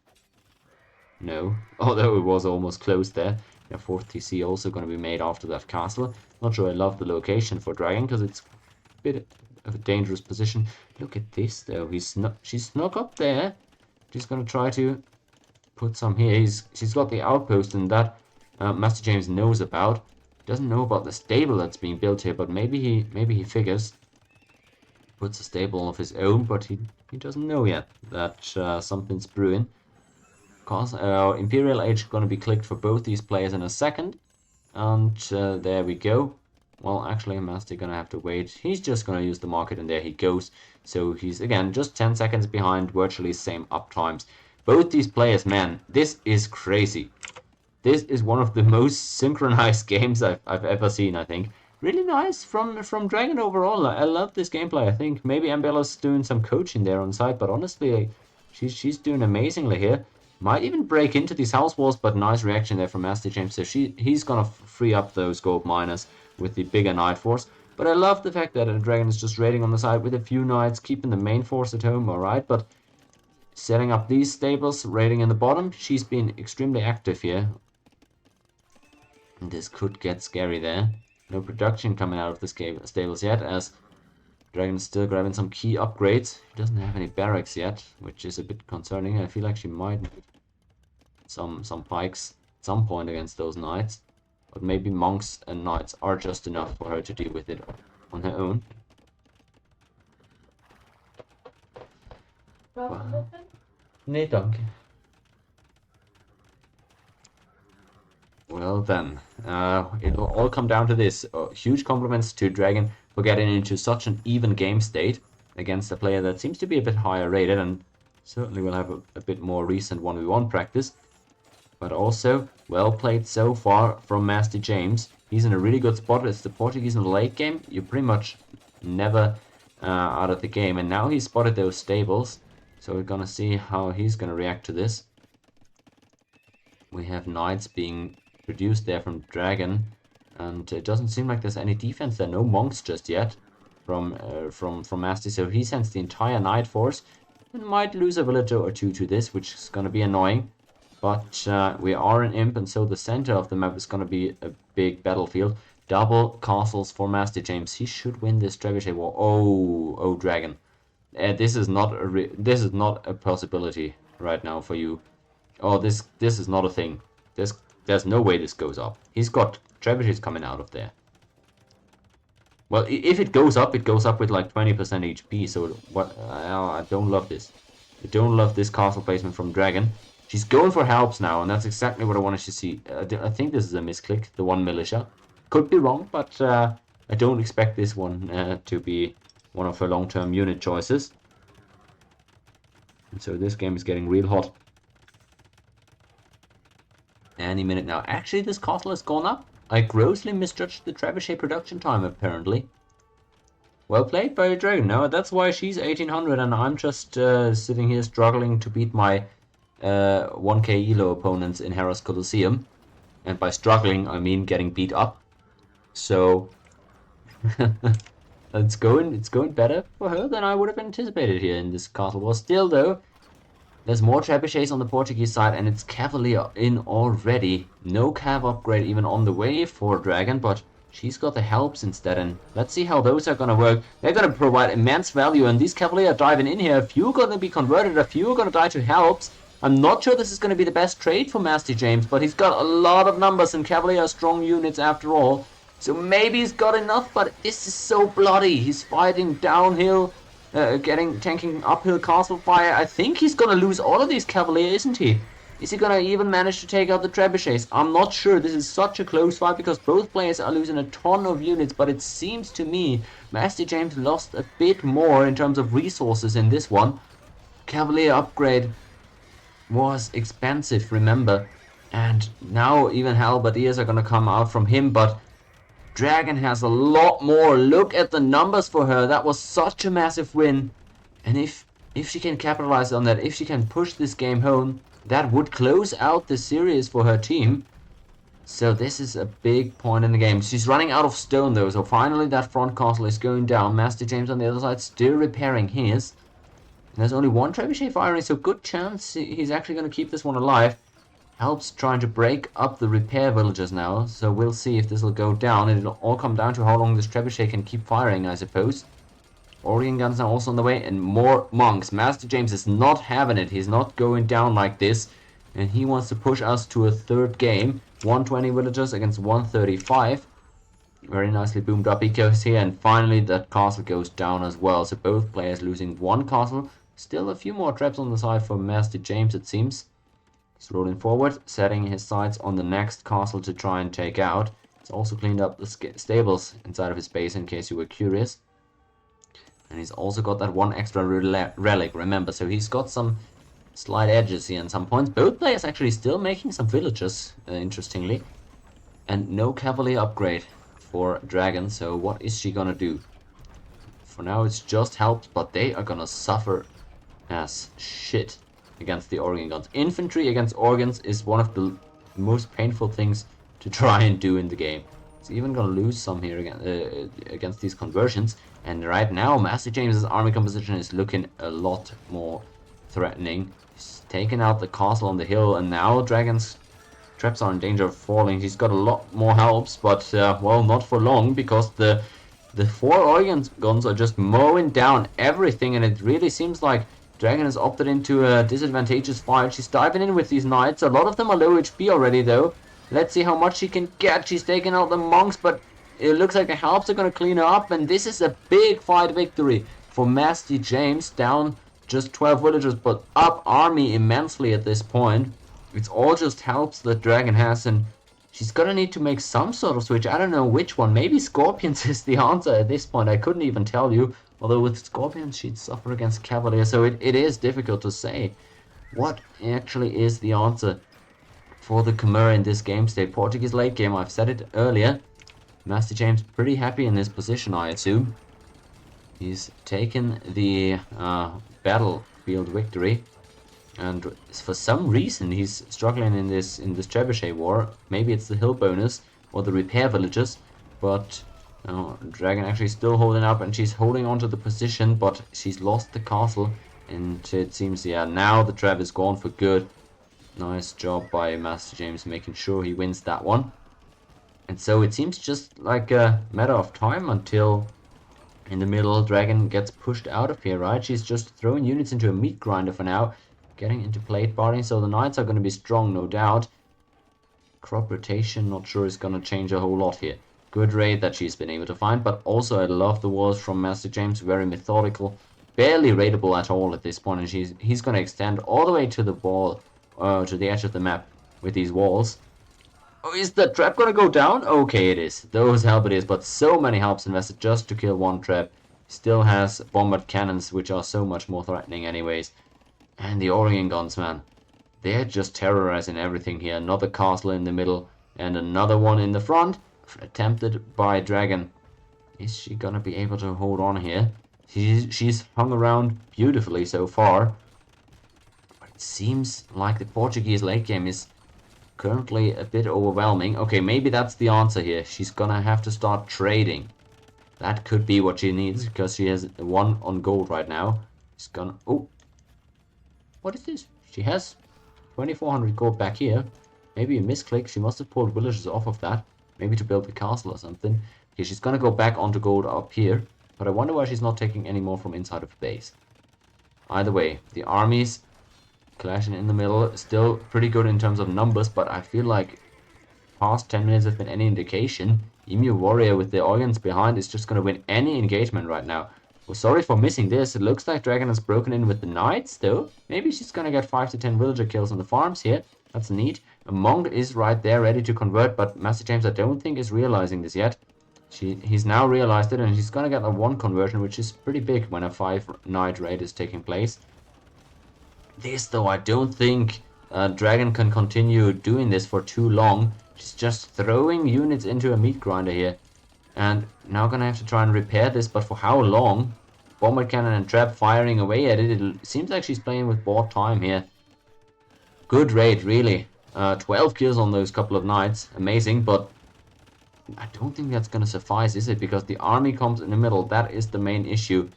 No, although it was almost close there. Yeah, 4th TC also going to be made after that castle. Not sure I love the location for Dragon, because it's a bit of a dangerous position. Look at this, though. She snuck up there. She's going to try to put some here. She's got the outpost, and that Mastyjames knows about. Doesn't know about the stable that's being built here, but maybe he figures. Puts a stable of his own, but he doesn't know yet that something's brewing. Cause Imperial Age going to be clicked for both these players in a second, and there we go. Well, actually, Masty gonna have to wait. He's just gonna use the market, and there he goes. So he's again just 10 seconds behind, virtually same up times. Both these players, man, this is crazy. This is one of the most synchronized games I've ever seen, I think. Really nice from Dragon overall. I love this gameplay. I think maybe MbL is doing some coaching there on site, but honestly, she's doing amazingly here. Might even break into these house walls, but nice reaction there from Mastyjames. So he's gonna free up those gold miners with the bigger knight force. But I love the fact that Dragon is just raiding on the side with a few knights, keeping the main force at home, alright, but setting up these stables, raiding in the bottom. She's been extremely active here. And this could get scary there. No production coming out of the stables yet, as Dragon's still grabbing some key upgrades. He doesn't have any barracks yet, which is a bit concerning. I feel like she might need some pikes at some point against those knights. But maybe monks and knights are just enough for her to deal with it on her own. Wow. Nee, danke. Well then, it'll all come down to this. Huge compliments to Dragon for getting into such an even game state against a player that seems to be a bit higher rated, and certainly will have a bit more recent 1v1 practice. But also, well played so far from Mastyjames. He's in a really good spot. It's the Portuguese in the late game. You're pretty much never out of the game. And now he's spotted those stables. So we're gonna see how he's gonna react to this. We have knights being produced there from Dragon. And it doesn't seem like there's any defense there. No monks just yet from Masty. So he sends the entire knight force. And might lose a villager or two to this, which is gonna be annoying. But we are an imp, and so the center of the map is going to be a big battlefield. Double castles for Mastyjames. He should win this trebuchet war. Oh, Dragon. This is not a possibility right now for you. Oh, this is not a thing. There's no way this goes up. He's got trebuchets coming out of there. Well, if it goes up with like 20% HP. So what? I don't love this. I don't love this castle placement from Dragon. She's going for helps now, and that's exactly what I wanted to see. I think this is a misclick, the 1 militia. Could be wrong, but I don't expect this one to be one of her long-term unit choices. And so this game is getting real hot. Any minute now. Actually, this castle has gone up. I grossly misjudged the trebuchet production time, apparently. Well played by Dragon. Now, that's why she's 1800, and I'm just sitting here struggling to beat my 1k elo opponents in Harris Colosseum, and by struggling I mean getting beat up. So it's going better for her than I would have anticipated here in this castle war. Still though, there's more trebuchets on the Portuguese side, and it's cavalier in already. No cav upgrade even on the way for Dragon, but she's got the helps instead, and let's see how those are gonna work. They're gonna provide immense value, and these cavalier are diving in here. A few are gonna be converted, a few are gonna die to helps. I'm not sure this is going to be the best trade for Mastyjames, but he's got a lot of numbers, and Cavalier are strong units after all. So maybe he's got enough, but this is so bloody. He's fighting downhill, tanking uphill castle fire. I think he's going to lose all of these Cavalier, isn't he? Is he gonna even manage to take out the trebuchets? I'm not sure. This is such a close fight because both players are losing a ton of units, but it seems to me Mastyjames lost a bit more in terms of resources in this one. Cavalier upgrade was expensive, remember, and now even halberdiers are gonna come out from him, but Dragon has a lot more. Look at the numbers for her. That was such a massive win, and if she can capitalize on that, if she can push this game home, that would close out the series for her team. So this is a big point in the game. She's running out of stone though, so finally that front castle is going down. Mastyjames on the other side still repairing his. There's only one trebuchet firing, so good chance he's actually going to keep this one alive. Helps trying to break up the repair villages now, so we'll see if this will go down. It'll all come down to how long this trebuchet can keep firing, I suppose. Organ guns are also on the way, and more monks. Mastyjames is not having it. He's not going down like this, and he wants to push us to a third game. 120 villagers against 135. Very nicely boomed up ecos here, and finally that castle goes down as well. So both players losing one castle. Still a few more traps on the side for Mastyjames, it seems. He's rolling forward, setting his sights on the next castle to try and take out. He's also cleaned up the stables inside of his base in case you were curious. And he's also got that one extra relic, remember, so he's got some slight edges here in some points. Both players actually still making some villages, interestingly. And no cavalier upgrade for Dragon, so what is she gonna do? For now it's just helped, but they are gonna suffer as shit against the organ guns. Infantry against organs is one of the most painful things to try and do in the game. It's even gonna lose some here against these conversions. And right now, Mastyjames' army composition is looking a lot more threatening. He's taken out the castle on the hill, and now Dragon's traps are in danger of falling. He's got a lot more helps, but well, not for long, because the 4 organ guns are just mowing down everything, and it really seems like Dragon has opted into a disadvantageous fight. She's diving in with these knights. A lot of them are low HP already, though. Let's see how much she can get. She's taking out the monks, but it looks like the helps are going to clean her up, and this is a big fight victory for Mastyjames. Down just 12 villagers, but up army immensely at this point. It's all just helps that Dragon has, and she's going to need to make some sort of switch. I don't know which one. Maybe Scorpions is the answer at this point. I couldn't even tell you. Although with Scorpions she'd suffer against Cavalier, so it is difficult to say what actually is the answer for the Chimera in this game state. Portuguese late game, I've said it earlier. Mastyjames pretty happy in this position, I assume. He's taken the battlefield victory, and for some reason he's struggling in this trebuchet war. Maybe it's the hill bonus or the repair villages, but Dragon actually still holding up, and she's holding on to the position, but she's lost the castle, and it seems, yeah, now the trap is gone for good. Nice job by Mastyjames making sure he wins that one. And so it seems just like a matter of time until in the middle Dragon gets pushed out of here, right? She's just throwing units into a meat grinder for now, getting into plate barding, so the knights are going to be strong, no doubt. Crop rotation, not sure is going to change a whole lot here. Good raid that she's been able to find, but also I love the walls from Mastyjames, very methodical, barely raidable at all at this point, and he's going to extend all the way to the wall, to the edge of the map with these walls. Oh, is the trap going to go down? Okay, it is. Those help it is, but so many helps invested just to kill one trap. Still has bombard cannons, which are so much more threatening anyways. And the Organ guns, man. They're just terrorizing everything here. Another castle in the middle, and another one in the front. Attempted by Dragon. Is she gonna be able to hold on here? She's hung around beautifully so far. But it seems like the Portuguese late game is currently a bit overwhelming. Okay, maybe that's the answer here. She's gonna have to start trading. That could be what she needs, because she has 1 on gold right now. She's gonna... Oh! What is this? She has 2400 gold back here. Maybe a misclick. She must have pulled villagers off of that. Maybe to build the castle or something. Okay, she's gonna go back onto gold up here. But I wonder why she's not taking any more from inside of the base. Either way, the armies clashing in the middle. Still pretty good in terms of numbers, but I feel like past 10 minutes have been any indication. EmuWarrior with the organs behind is just gonna win any engagement right now. Oh, sorry for missing this. It looks like Dragon has broken in with the Knights, though. Maybe she's gonna get 5 to 10 villager kills on the farms here. That's neat. A Monk is right there, ready to convert, but Mastyjames, I don't think, is realizing this yet. He's now realized it, and he's gonna get a 1 conversion, which is pretty big when a 5-Knight raid is taking place. This, though, I don't think Dragon can continue doing this for too long. She's just throwing units into a meat grinder here. And now gonna have to try and repair this, but for how long? Bombard cannon and trap firing away at it. It seems like she's playing with bought time here. Good raid, really. 12 kills on those couple of knights. Amazing, but I don't think that's gonna suffice, is it? Because the army comes in the middle. That is the main issue.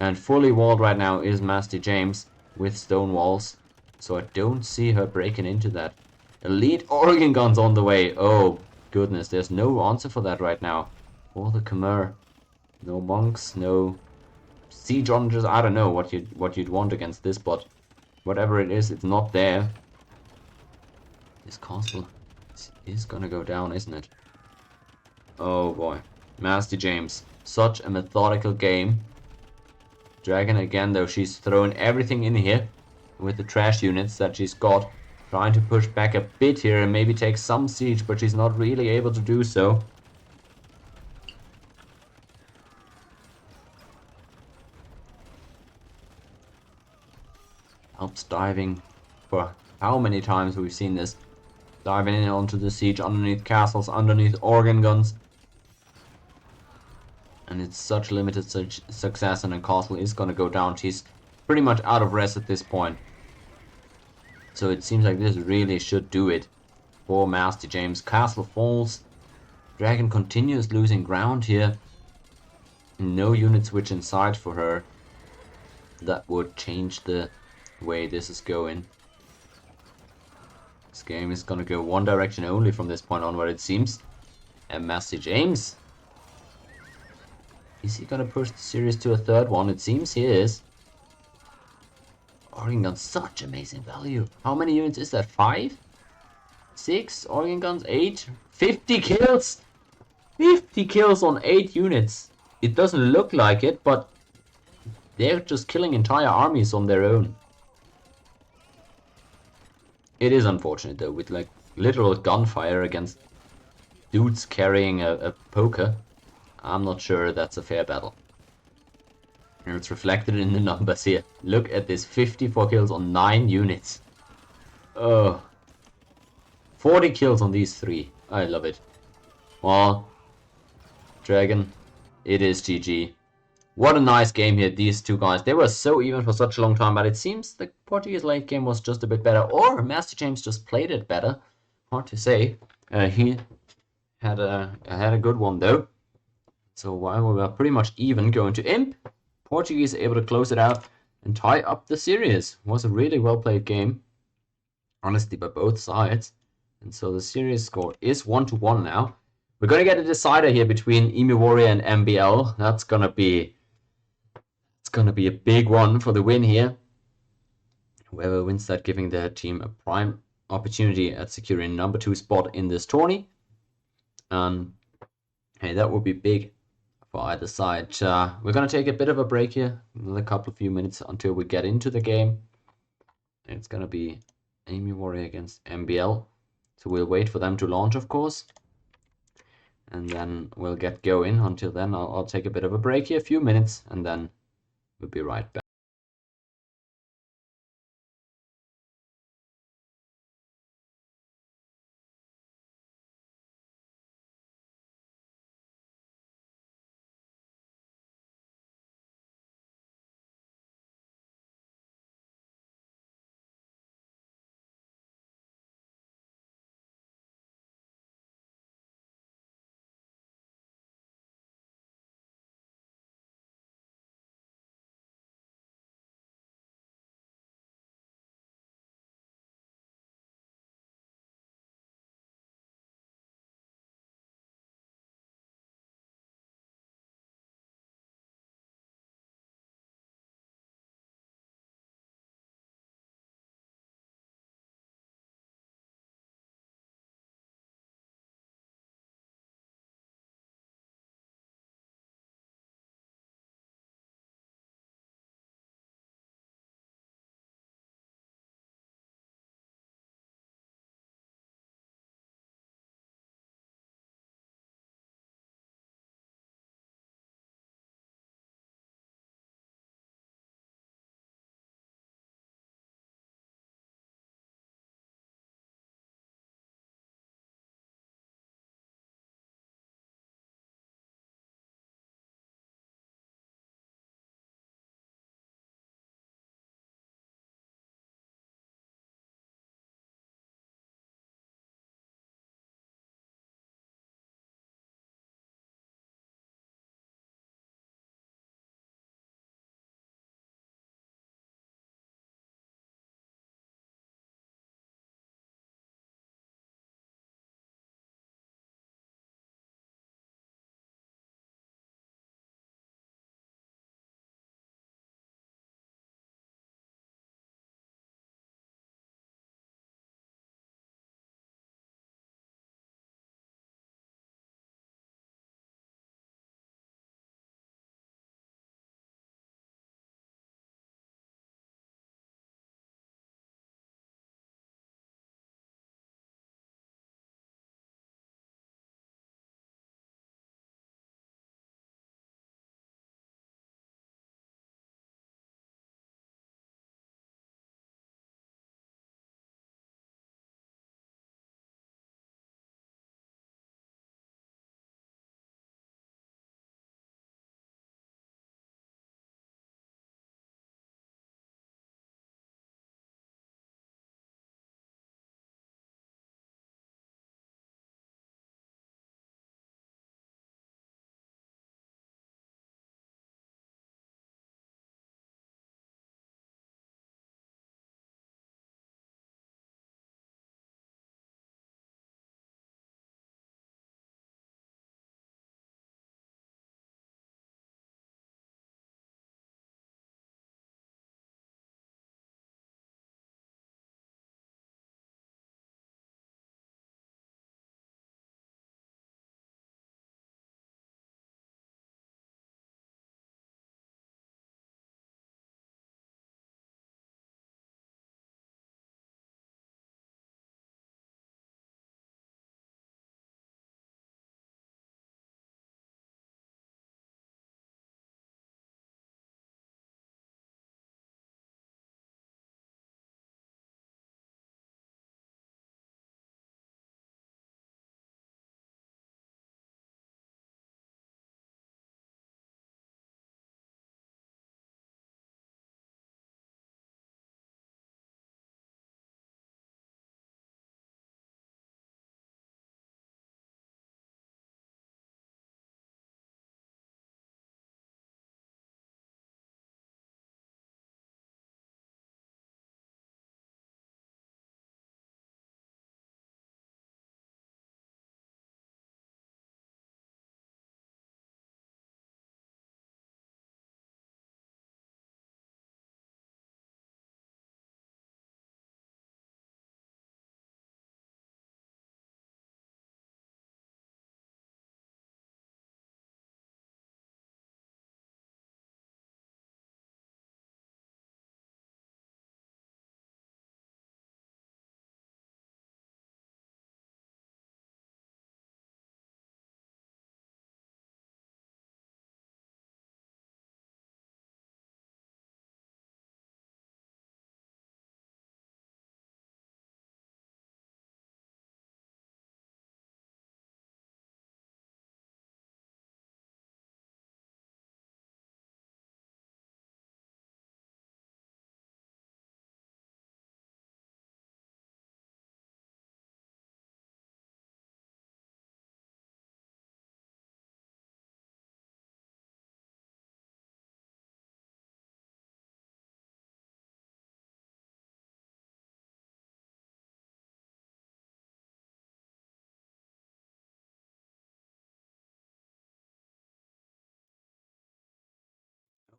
And fully walled right now is Mastyjames with stone walls. So I don't see her breaking into that. Elite organ guns on the way. Oh, goodness. There's no answer for that right now. Or the Khmer. No monks, no siege onagers. I don't know what you'd want against this, but whatever it is, it's not there. This castle is gonna go down, isn't it? Oh boy. Mastyjames. Such a methodical game. Dragon again, though, she's thrown everything in here with the trash units that she's got. Trying to push back a bit here and maybe take some siege, but she's not really able to do so. Alps diving. For how many times we've seen this. Diving in onto the siege, underneath castles, underneath organ guns. And it's such limited success, and a castle is gonna go down. She's pretty much out of rest at this point. So it seems like this really should do it for Mastyjames. Castle falls. Dragon continues losing ground here. No unit switch inside for her. That would change the way this is going. This game is gonna go one direction only from this point onward, it seems. And Mastyjames, is he gonna push the series to a third one? It seems he is. Organ guns, such amazing value. How many units is that? 5? 6? Organ guns? 8? 50 kills! 50 kills on 8 units. It doesn't look like it, but they're just killing entire armies on their own. It is unfortunate though, with like literal gunfire against dudes carrying a poker. I'm not sure that's a fair battle. And it's reflected in the numbers here. Look at this, 54 kills on 9 units. Oh. 40 kills on these 3. I love it. Well, Dragon, it is GG. What a nice game here, these two guys. They were so even for such a long time, but it seems the Portuguese late game was just a bit better. Or Mastyjames just played it better. Hard to say. He had a good one though. So while we were pretty much even going to Imp, Portuguese able to close it out and tie up the series. It was a really well played game, honestly, by both sides. And so the series score is 1-1 now. We're gonna get a decider here between EmuWarrior and MbL. That's gonna be a big one for the win here. Whoever wins that, giving their team a prime opportunity at securing number 2 spot in this tourney. Hey, that would be big for either side. We're gonna take a bit of a break here, another few minutes until we get into the game. It's gonna be EmuWarrior against MbL. So we'll wait for them to launch, of course. And then we'll get going. Until then, I'll take a bit of a break here, a few minutes, and then we'll be right back.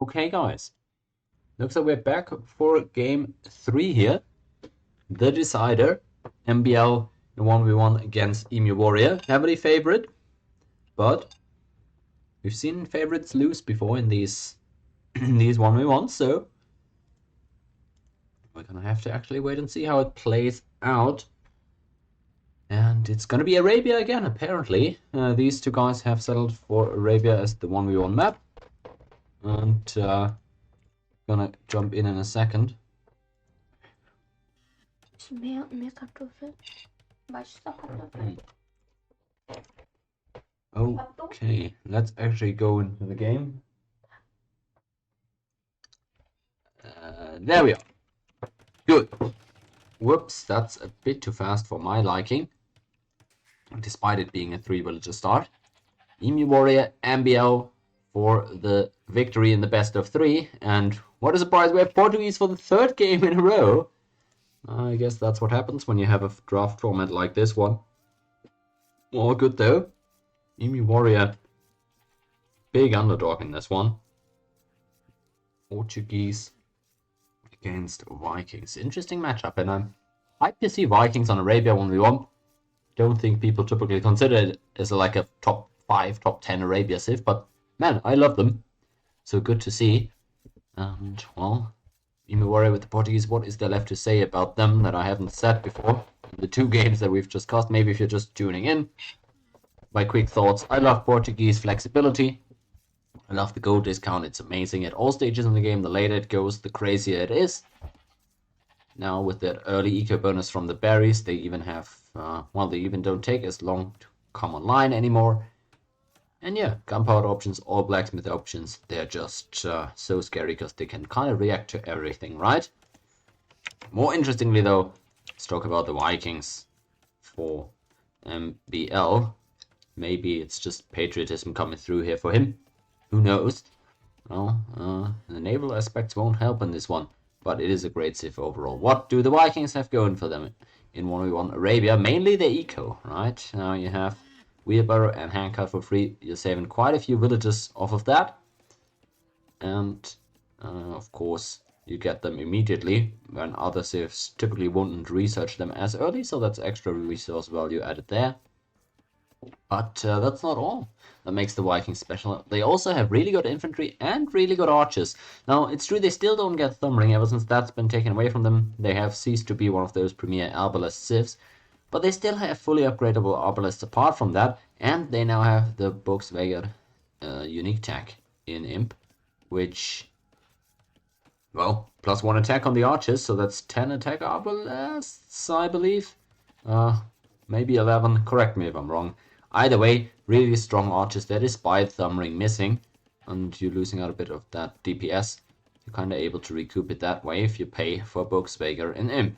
Okay, guys. Looks like we're back for game 3 here. The decider. MbL the 1v1 against EmuWarrior. Heavily favorite, but we've seen favorites lose before in these 1v1s, so we're gonna have to actually wait and see how it plays out. And it's gonna be Arabia again, apparently. These two guys have settled for Arabia as the 1v1 map. And gonna jump in a second. Mehr Kartoffel. Weißt Kartoffel. Okay, let's actually go into the game. There we are. Good. Whoops, that's a bit too fast for my liking. Despite it being a 3-villager start. EmuWarrior, MbL for the victory in the best of 3. And what a surprise, we have Portuguese for the 3rd game in a row. I guess that's what happens when you have a draft format like this one. All good though. EmuWarrior, big underdog in this one. Portuguese against Vikings. Interesting matchup, and I'm hyped to see Vikings on Arabia 1v1. Don't think people typically consider it as like a top 5, top 10 Arabia civ, but man, I love them. So good to see. And well, EmuWarrior with the Portuguese, what is there left to say about them that I haven't said before? The 2 games that we've discussed, maybe if you're just tuning in. My quick thoughts, I love Portuguese flexibility. I love the gold discount, it's amazing at all stages in the game. The later it goes, the crazier it is. Now with that early eco bonus from the berries, they even have, well, they even don't take as long to come online anymore. And yeah, gunpowder options, all blacksmith options, they're just so scary because they can kind of react to everything, right? More interestingly though, let's talk about the Vikings for MbL. Maybe it's just patriotism coming through here for him. Who knows? Well, the naval aspects won't help in this one, but it is a great civ overall. What do the Vikings have going for them in 1v1 Arabia? Mainly the eco, right? Now you have wheelbarrow and handcart for free. You're saving quite a few villages off of that. And of course, you get them immediately when other civs typically wouldn't research them as early, so that's extra resource value added there. But that's not all that makes the Vikings special. They also have really good infantry and really good archers. Now, it's true they still don't get Thumbring ever since that's been taken away from them. They have ceased to be one of those premier arbalest civs, but they still have fully upgradable arbalests apart from that, and they now have the Bo3 unique tag in Imp, which, well, +1 attack on the archers, so that's 10 attack arbalests, I believe. Maybe 11, correct me if I'm wrong. Either way, really strong archers there despite Thumbring missing, and you're losing out a bit of that DPS. You're kind of able to recoup it that way if you pay for Bo3 in Imp.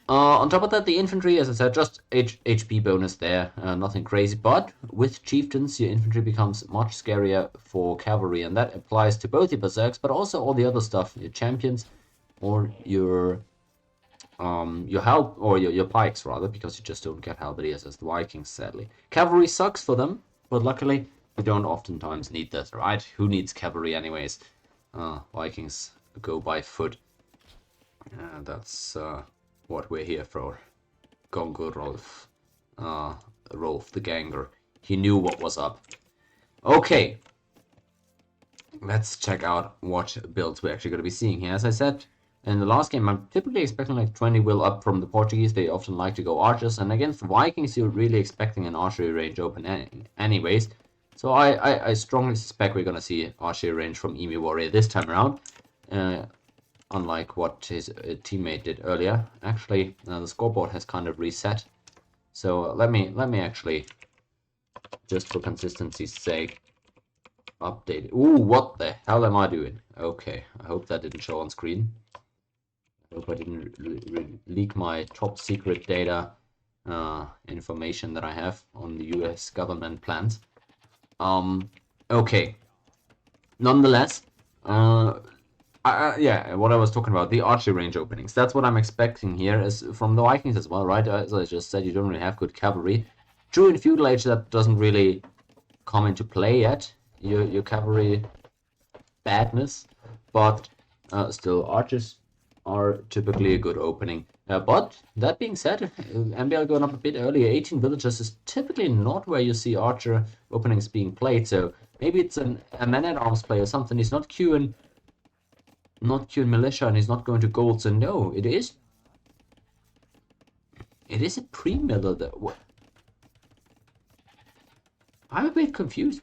On top of that, the infantry, as I said, just HP bonus there, nothing crazy, but with chieftains, your infantry becomes much scarier for cavalry, and that applies to both your berserks, but also all the other stuff, your champions, or your your pikes rather, because you just don't get halberdiers as the Vikings, sadly. Cavalry sucks for them, but luckily you don't oftentimes need that, right? Who needs cavalry anyways? Vikings go by foot. That's what we're here for. Gongo Rolf. Rolf the Ganger. He knew what was up. Okay. Let's check out what builds we're actually going to be seeing here. As I said, in the last game, I'm typically expecting like 20 will up from the Portuguese. They often like to go archers. And against the Vikings, you're really expecting an archery range open anyways. So I strongly suspect we're going to see archery range from EmuWarrior this time around. Unlike what his teammate did earlier. Actually, the scoreboard has kind of reset. So let me actually, just for consistency's sake, update it. Ooh, what the hell am I doing? Okay, I hope that didn't show on screen. I hope I didn't leak my top secret data information that I have on the US government plans. Okay. Nonetheless, yeah, what I was talking about, the archery range openings. That's what I'm expecting here, is from the Vikings as well, right? As I just said, you don't really have good cavalry. True, in Feudal Age, that doesn't really come into play yet. Your cavalry badness, but still, archers are typically a good opening. But that being said, MbL going up a bit earlier, 18 villagers is typically not where you see archer openings being played, so maybe it's a man-at-arms play or something. He's not queuing militia, and he's not going to gold, so no, it is a pre-miller though. I'm a bit confused.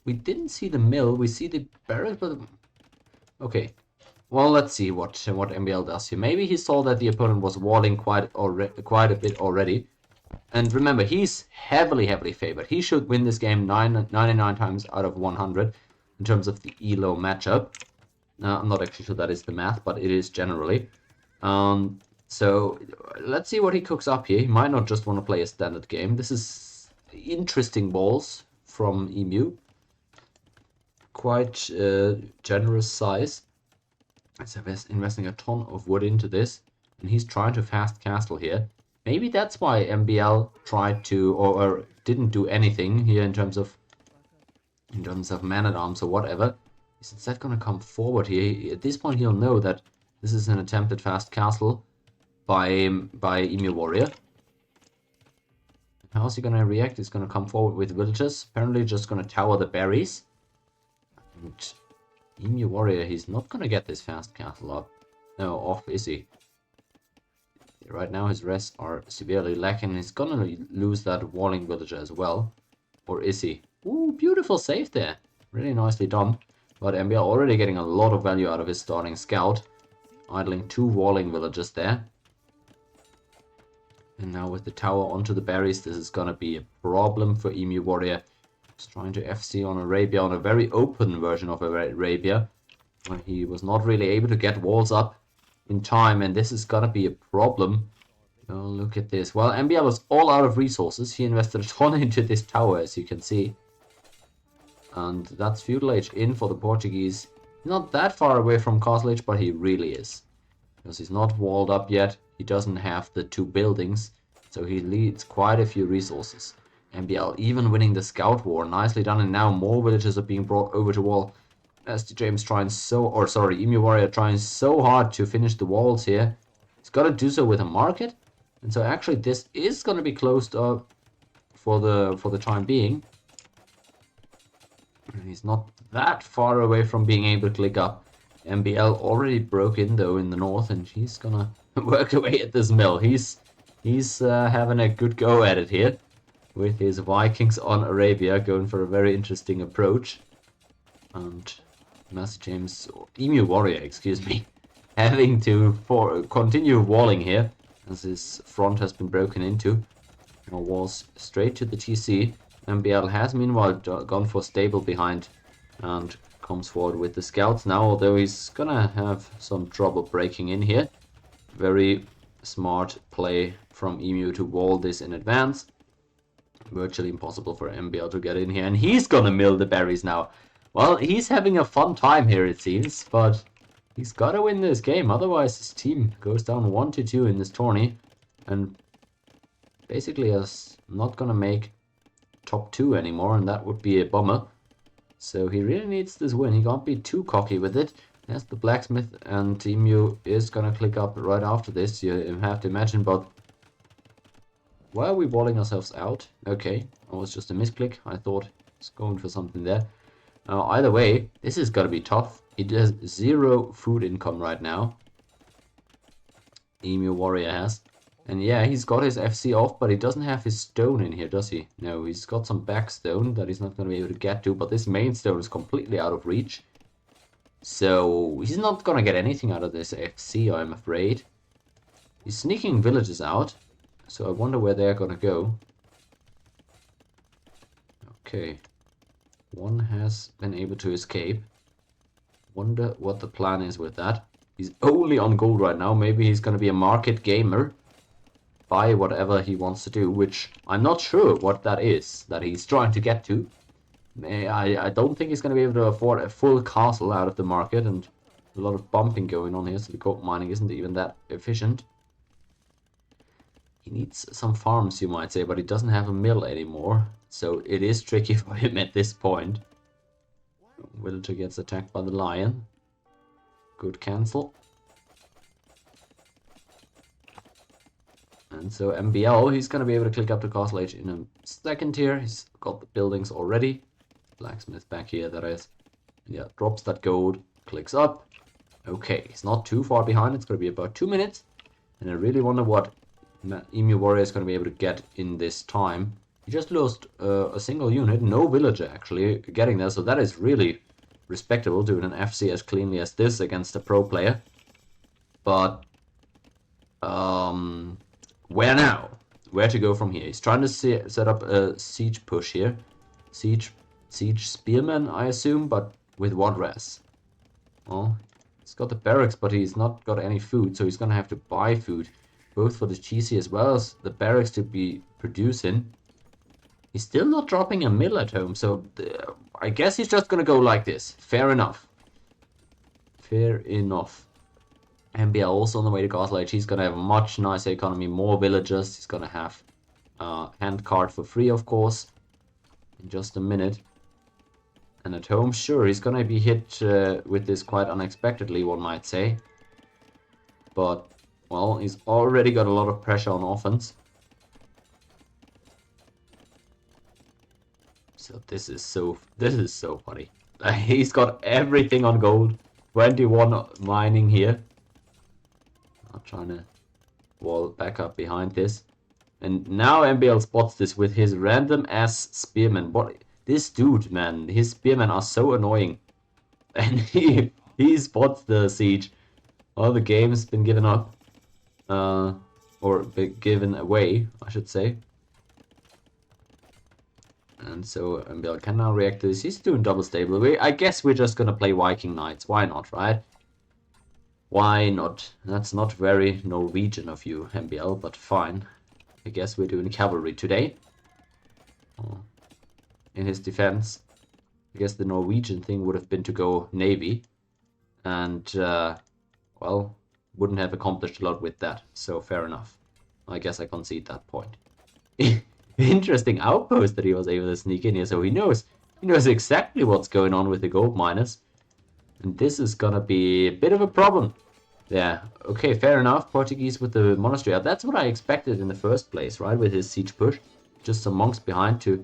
We didn't see the mill, we see the barracks, but okay. Well, let's see what MbL does here. Maybe he saw that the opponent was walling quite a bit already. And remember, he's heavily favored. He should win this game 99 times out of 100 in terms of the ELO matchup. I'm not actually sure that is the math, but it is generally. So let's see what he cooks up here. He might not just want to play a standard game. This is interesting balls from Emu. Quite generous size. So investing a ton of wood into this, and he's trying to fast castle here. Maybe that's why MbL tried to or didn't do anything here in terms of man-at-arms or whatever. He's instead gonna come forward here. At this point, he'll know that this is an attempted fast castle by EmuWarrior. How's he gonna react? He's gonna come forward with villagers. Apparently, just gonna tower the berries. And EmuWarrior, he's not gonna get this fast castle up. No, off is he? Right now his rests are severely lacking. He's gonna lose that walling villager as well. Or is he? Ooh, beautiful save there. Really nicely done. But MbL already getting a lot of value out of his starting scout. Idling 2 walling villagers there. And now with the tower onto the berries, this is gonna be a problem for EmuWarrior. He's trying to FC on Arabia, on a very open version of Arabia, when he was not really able to get walls up in time, and this is gonna be a problem. Oh, look at this. Well, MbL was all out of resources. He invested a ton into this tower, as you can see. And that's feudal age in for the Portuguese. He's not that far away from castle age, but he really is. Because he's not walled up yet. He doesn't have the 2 buildings, so he leads quite a few resources. MbL even winning the scout war, nicely done, and now more villages are being brought over to wall. Mastyjames trying EmuWarrior trying so hard to finish the walls here. He's got to do so with a market, and so actually this is going to be closed up for the time being. He's not that far away from being able to click up. MbL already broke in though in the north, and he's gonna work away at this mill. He's having a good go at it here, with his Vikings on Arabia, going for a very interesting approach. And Mastyjames, EmuWarrior, excuse me, having to continue walling here, as his front has been broken into. Now walls straight to the TC. MbL has meanwhile gone for stable behind, and comes forward with the scouts now, although he's gonna have some trouble breaking in here. Very smart play from Emu to wall this in advance. Virtually impossible for MbL to get in here, and he's gonna mill the berries now. Well, he's having a fun time here, it seems, but he's gotta win this game, otherwise his team goes down 1-2 in this tourney, and basically is not gonna make top 2 anymore, and that would be a bummer. So he really needs this win. He can't be too cocky with it. There's the blacksmith, and Emu is gonna click up right after this. You have to imagine, but why are we walling ourselves out? Okay, that was just a misclick. I thought it's going for something there. Either way, this is gonna be tough. It has 0 food income right now. EmuWarrior has. And yeah, he's got his FC off, but he doesn't have his stone in here, does he? No, he's got some back stone that he's not gonna be able to get to, but this main stone is completely out of reach. So he's not gonna get anything out of this FC, I'm afraid. He's sneaking villages out. So I wonder where they're gonna go. Okay. One has been able to escape. Wonder what the plan is with that. He's only on gold right now. Maybe he's gonna be a market gamer. Buy whatever he wants to do, which I'm not sure what that is that he's trying to get to. I don't think he's gonna be able to afford a full castle out of the market, and a lot of bumping going on here, so the gold mining isn't even that efficient. He needs some farms, you might say, but he doesn't have a mill anymore, so it is tricky for him at this point. Villager gets attacked by the lion. Good cancel. And so MbL, he's going to be able to click up to Castle Age in a second here. He's got the buildings already. Blacksmith back here, that is. Yeah, drops that gold, clicks up. Okay, he's not too far behind. It's going to be about 2 minutes. And I really wonder what EmuWarrior is going to be able to get in this time. He just lost a single unit, no villager actually getting there. So that is really respectable, doing an FC as cleanly as this against a pro player. But where now? Where to go from here? He's trying to set up a siege push here. Siege spearman, I assume, but with what res? Well, he's got the barracks, but he's not got any food, so he's gonna have to buy food, both for the GC as well as the barracks to be producing. He's still not dropping a mill at home, so I guess he's just gonna go like this. Fair enough. Fair enough. MbL also on the way to Castle Age. He's gonna have a much nicer economy, more villagers. He's gonna have hand card for free, of course, in just a minute. And at home, sure, he's gonna be hit with this quite unexpectedly, one might say. But, well, he's already got a lot of pressure on offense. So this is so funny. He's got everything on gold. 21 mining here. I'm trying to wall back up behind this. And now MbL spots this with his random ass spearman. What? This dude, man, his spearmen are so annoying. And he spots the siege. Well, the game's been given up. Or been given away, I should say. And so MbL can now react to this. He's doing double stable. I guess we're just gonna play Viking Knights. Why not, right? Why not? That's not very Norwegian of you, MbL, but fine. I guess we're doing cavalry today. Oh. In his defense, I guess the Norwegian thing would have been to go navy. And, well, wouldn't have accomplished a lot with that. So, fair enough. I guess I concede that point. Interesting outpost that he was able to sneak in here. So he knows exactly what's going on with the gold miners. And this is gonna be a bit of a problem. Yeah, okay, fair enough. Portuguese with the monastery. That's what I expected in the first place, right? With his siege push. Just some monks behind to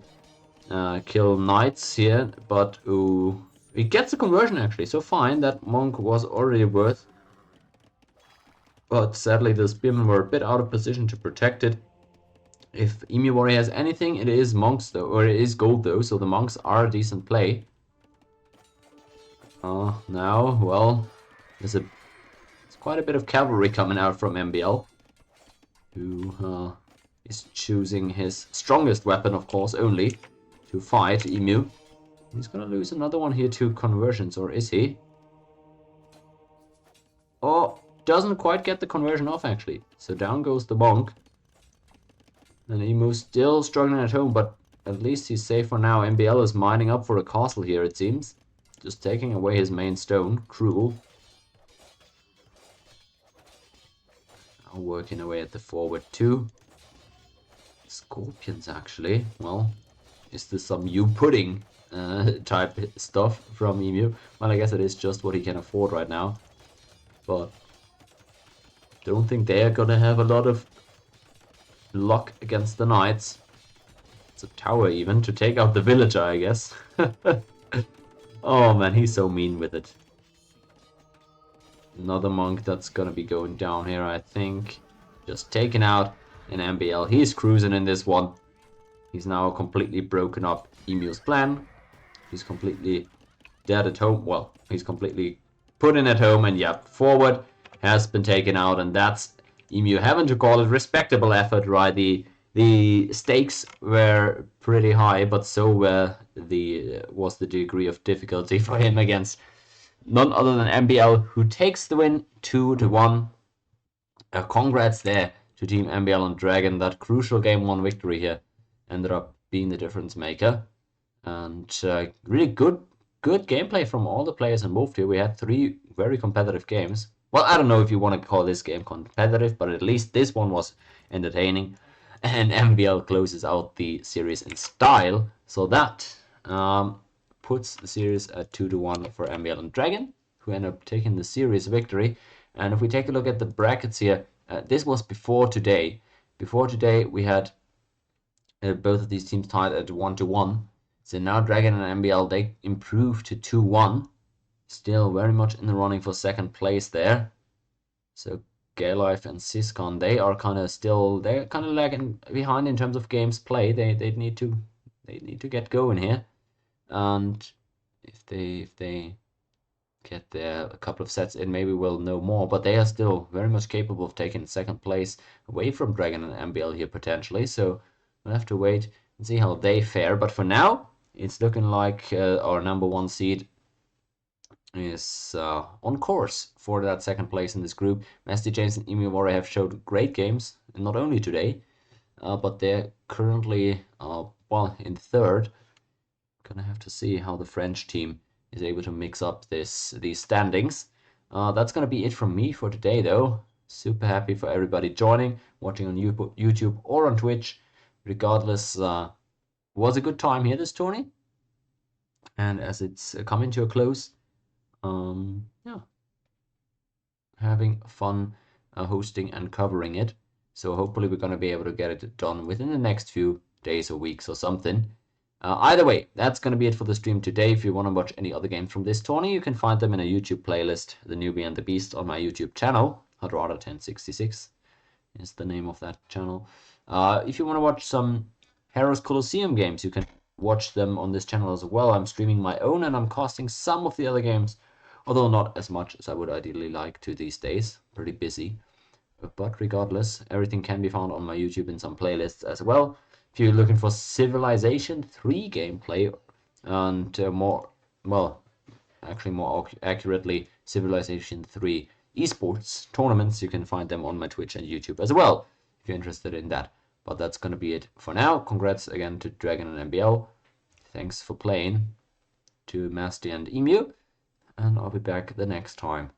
kill knights here. But, ooh, he gets a conversion actually. So fine, that monk was already worth. But sadly, the spearmen were a bit out of position to protect it. If EmuWarrior has anything, it is monks though, or it is gold though, so the monks are a decent play. Now, well, there's quite a bit of cavalry coming out from MbL, who is choosing his strongest weapon, of course, only to fight Emu. He's gonna lose another one here to conversions, or is he? Oh, doesn't quite get the conversion off actually. So down goes the monk. And Emu's still struggling at home, but at least he's safe for now. MbL is mining up for a castle here, it seems. Just taking away his main stone. Cruel. Now working away at the forward too. Scorpions, actually. Well, is this some pudding type stuff from Emu? Well, I guess it is just what he can afford right now. But don't think they are gonna have a lot of luck against the knights. It's a tower even to take out the villager, I guess. Oh man, he's so mean with it. Another monk that's gonna be going down here, I think. Just taken out in MbL. He's cruising in this one. He's now completely broken up Emu's plan. He's completely dead at home. Well, he's completely put in at home, and yeah, forward has been taken out, and that's Emu having to call it respectable effort, right? The stakes were pretty high, but so was the degree of difficulty for him against none other than MbL, who takes the win 2-1. Congrats there to Team MbL and Dragon. That crucial game 1 victory here ended up being the difference maker. And really good gameplay from all the players involved here. We had 3 very competitive games. Well, I don't know if you want to call this game competitive, but at least this one was entertaining. And MbL closes out the series in style. So that puts the series at 2-1 for MbL and Dragon, who end up taking the series victory. And if we take a look at the brackets here, this was before today. Before today, we had both of these teams tied at 1-1. So now Dragon and MbL, they improved to 2-1. Still very much in the running for second place there. So Gaylife and Syscon, they're kind of lagging behind in terms of games played. They need to get going here. And if they get there a couple of sets in, maybe we'll know more. But they are still very much capable of taking second place away from Dragon and MbL here potentially. So we'll have to wait and see how they fare. But for now, it's looking like our number 1 seed is on course for that second place in this group. Mastyjames and EmuWarrior have showed great games, not only today, but they're currently well in third. Gonna have to see how the French team is able to mix up these standings. That's gonna be it from me for today, though. Super happy for everybody joining, watching on YouTube or on Twitch. Regardless, was a good time here this tourney, and as it's coming to a close, yeah, having fun hosting and covering it. So hopefully we're gonna be able to get it done within the next few days or weeks or something. Either way, that's going to be it for the stream today. If you want to watch any other games from this tourney, you can find them in a YouTube playlist, The Newbie and the Beast, on my YouTube channel. Hadrada1066 is the name of that channel. If you want to watch some Heroes Colosseum games, you can watch them on this channel as well. I'm streaming my own and I'm casting some of the other games, although not as much as I would ideally like to these days. Pretty busy. But regardless, everything can be found on my YouTube in some playlists as well. If you're looking for Civilization 3 gameplay and more accurately, Civilization 3 esports tournaments, you can find them on my Twitch and YouTube as well, if you're interested in that. But that's going to be it for now. Congrats again to Dragon and MbL. Thanks for playing to Masty and Emu, and I'll be back the next time.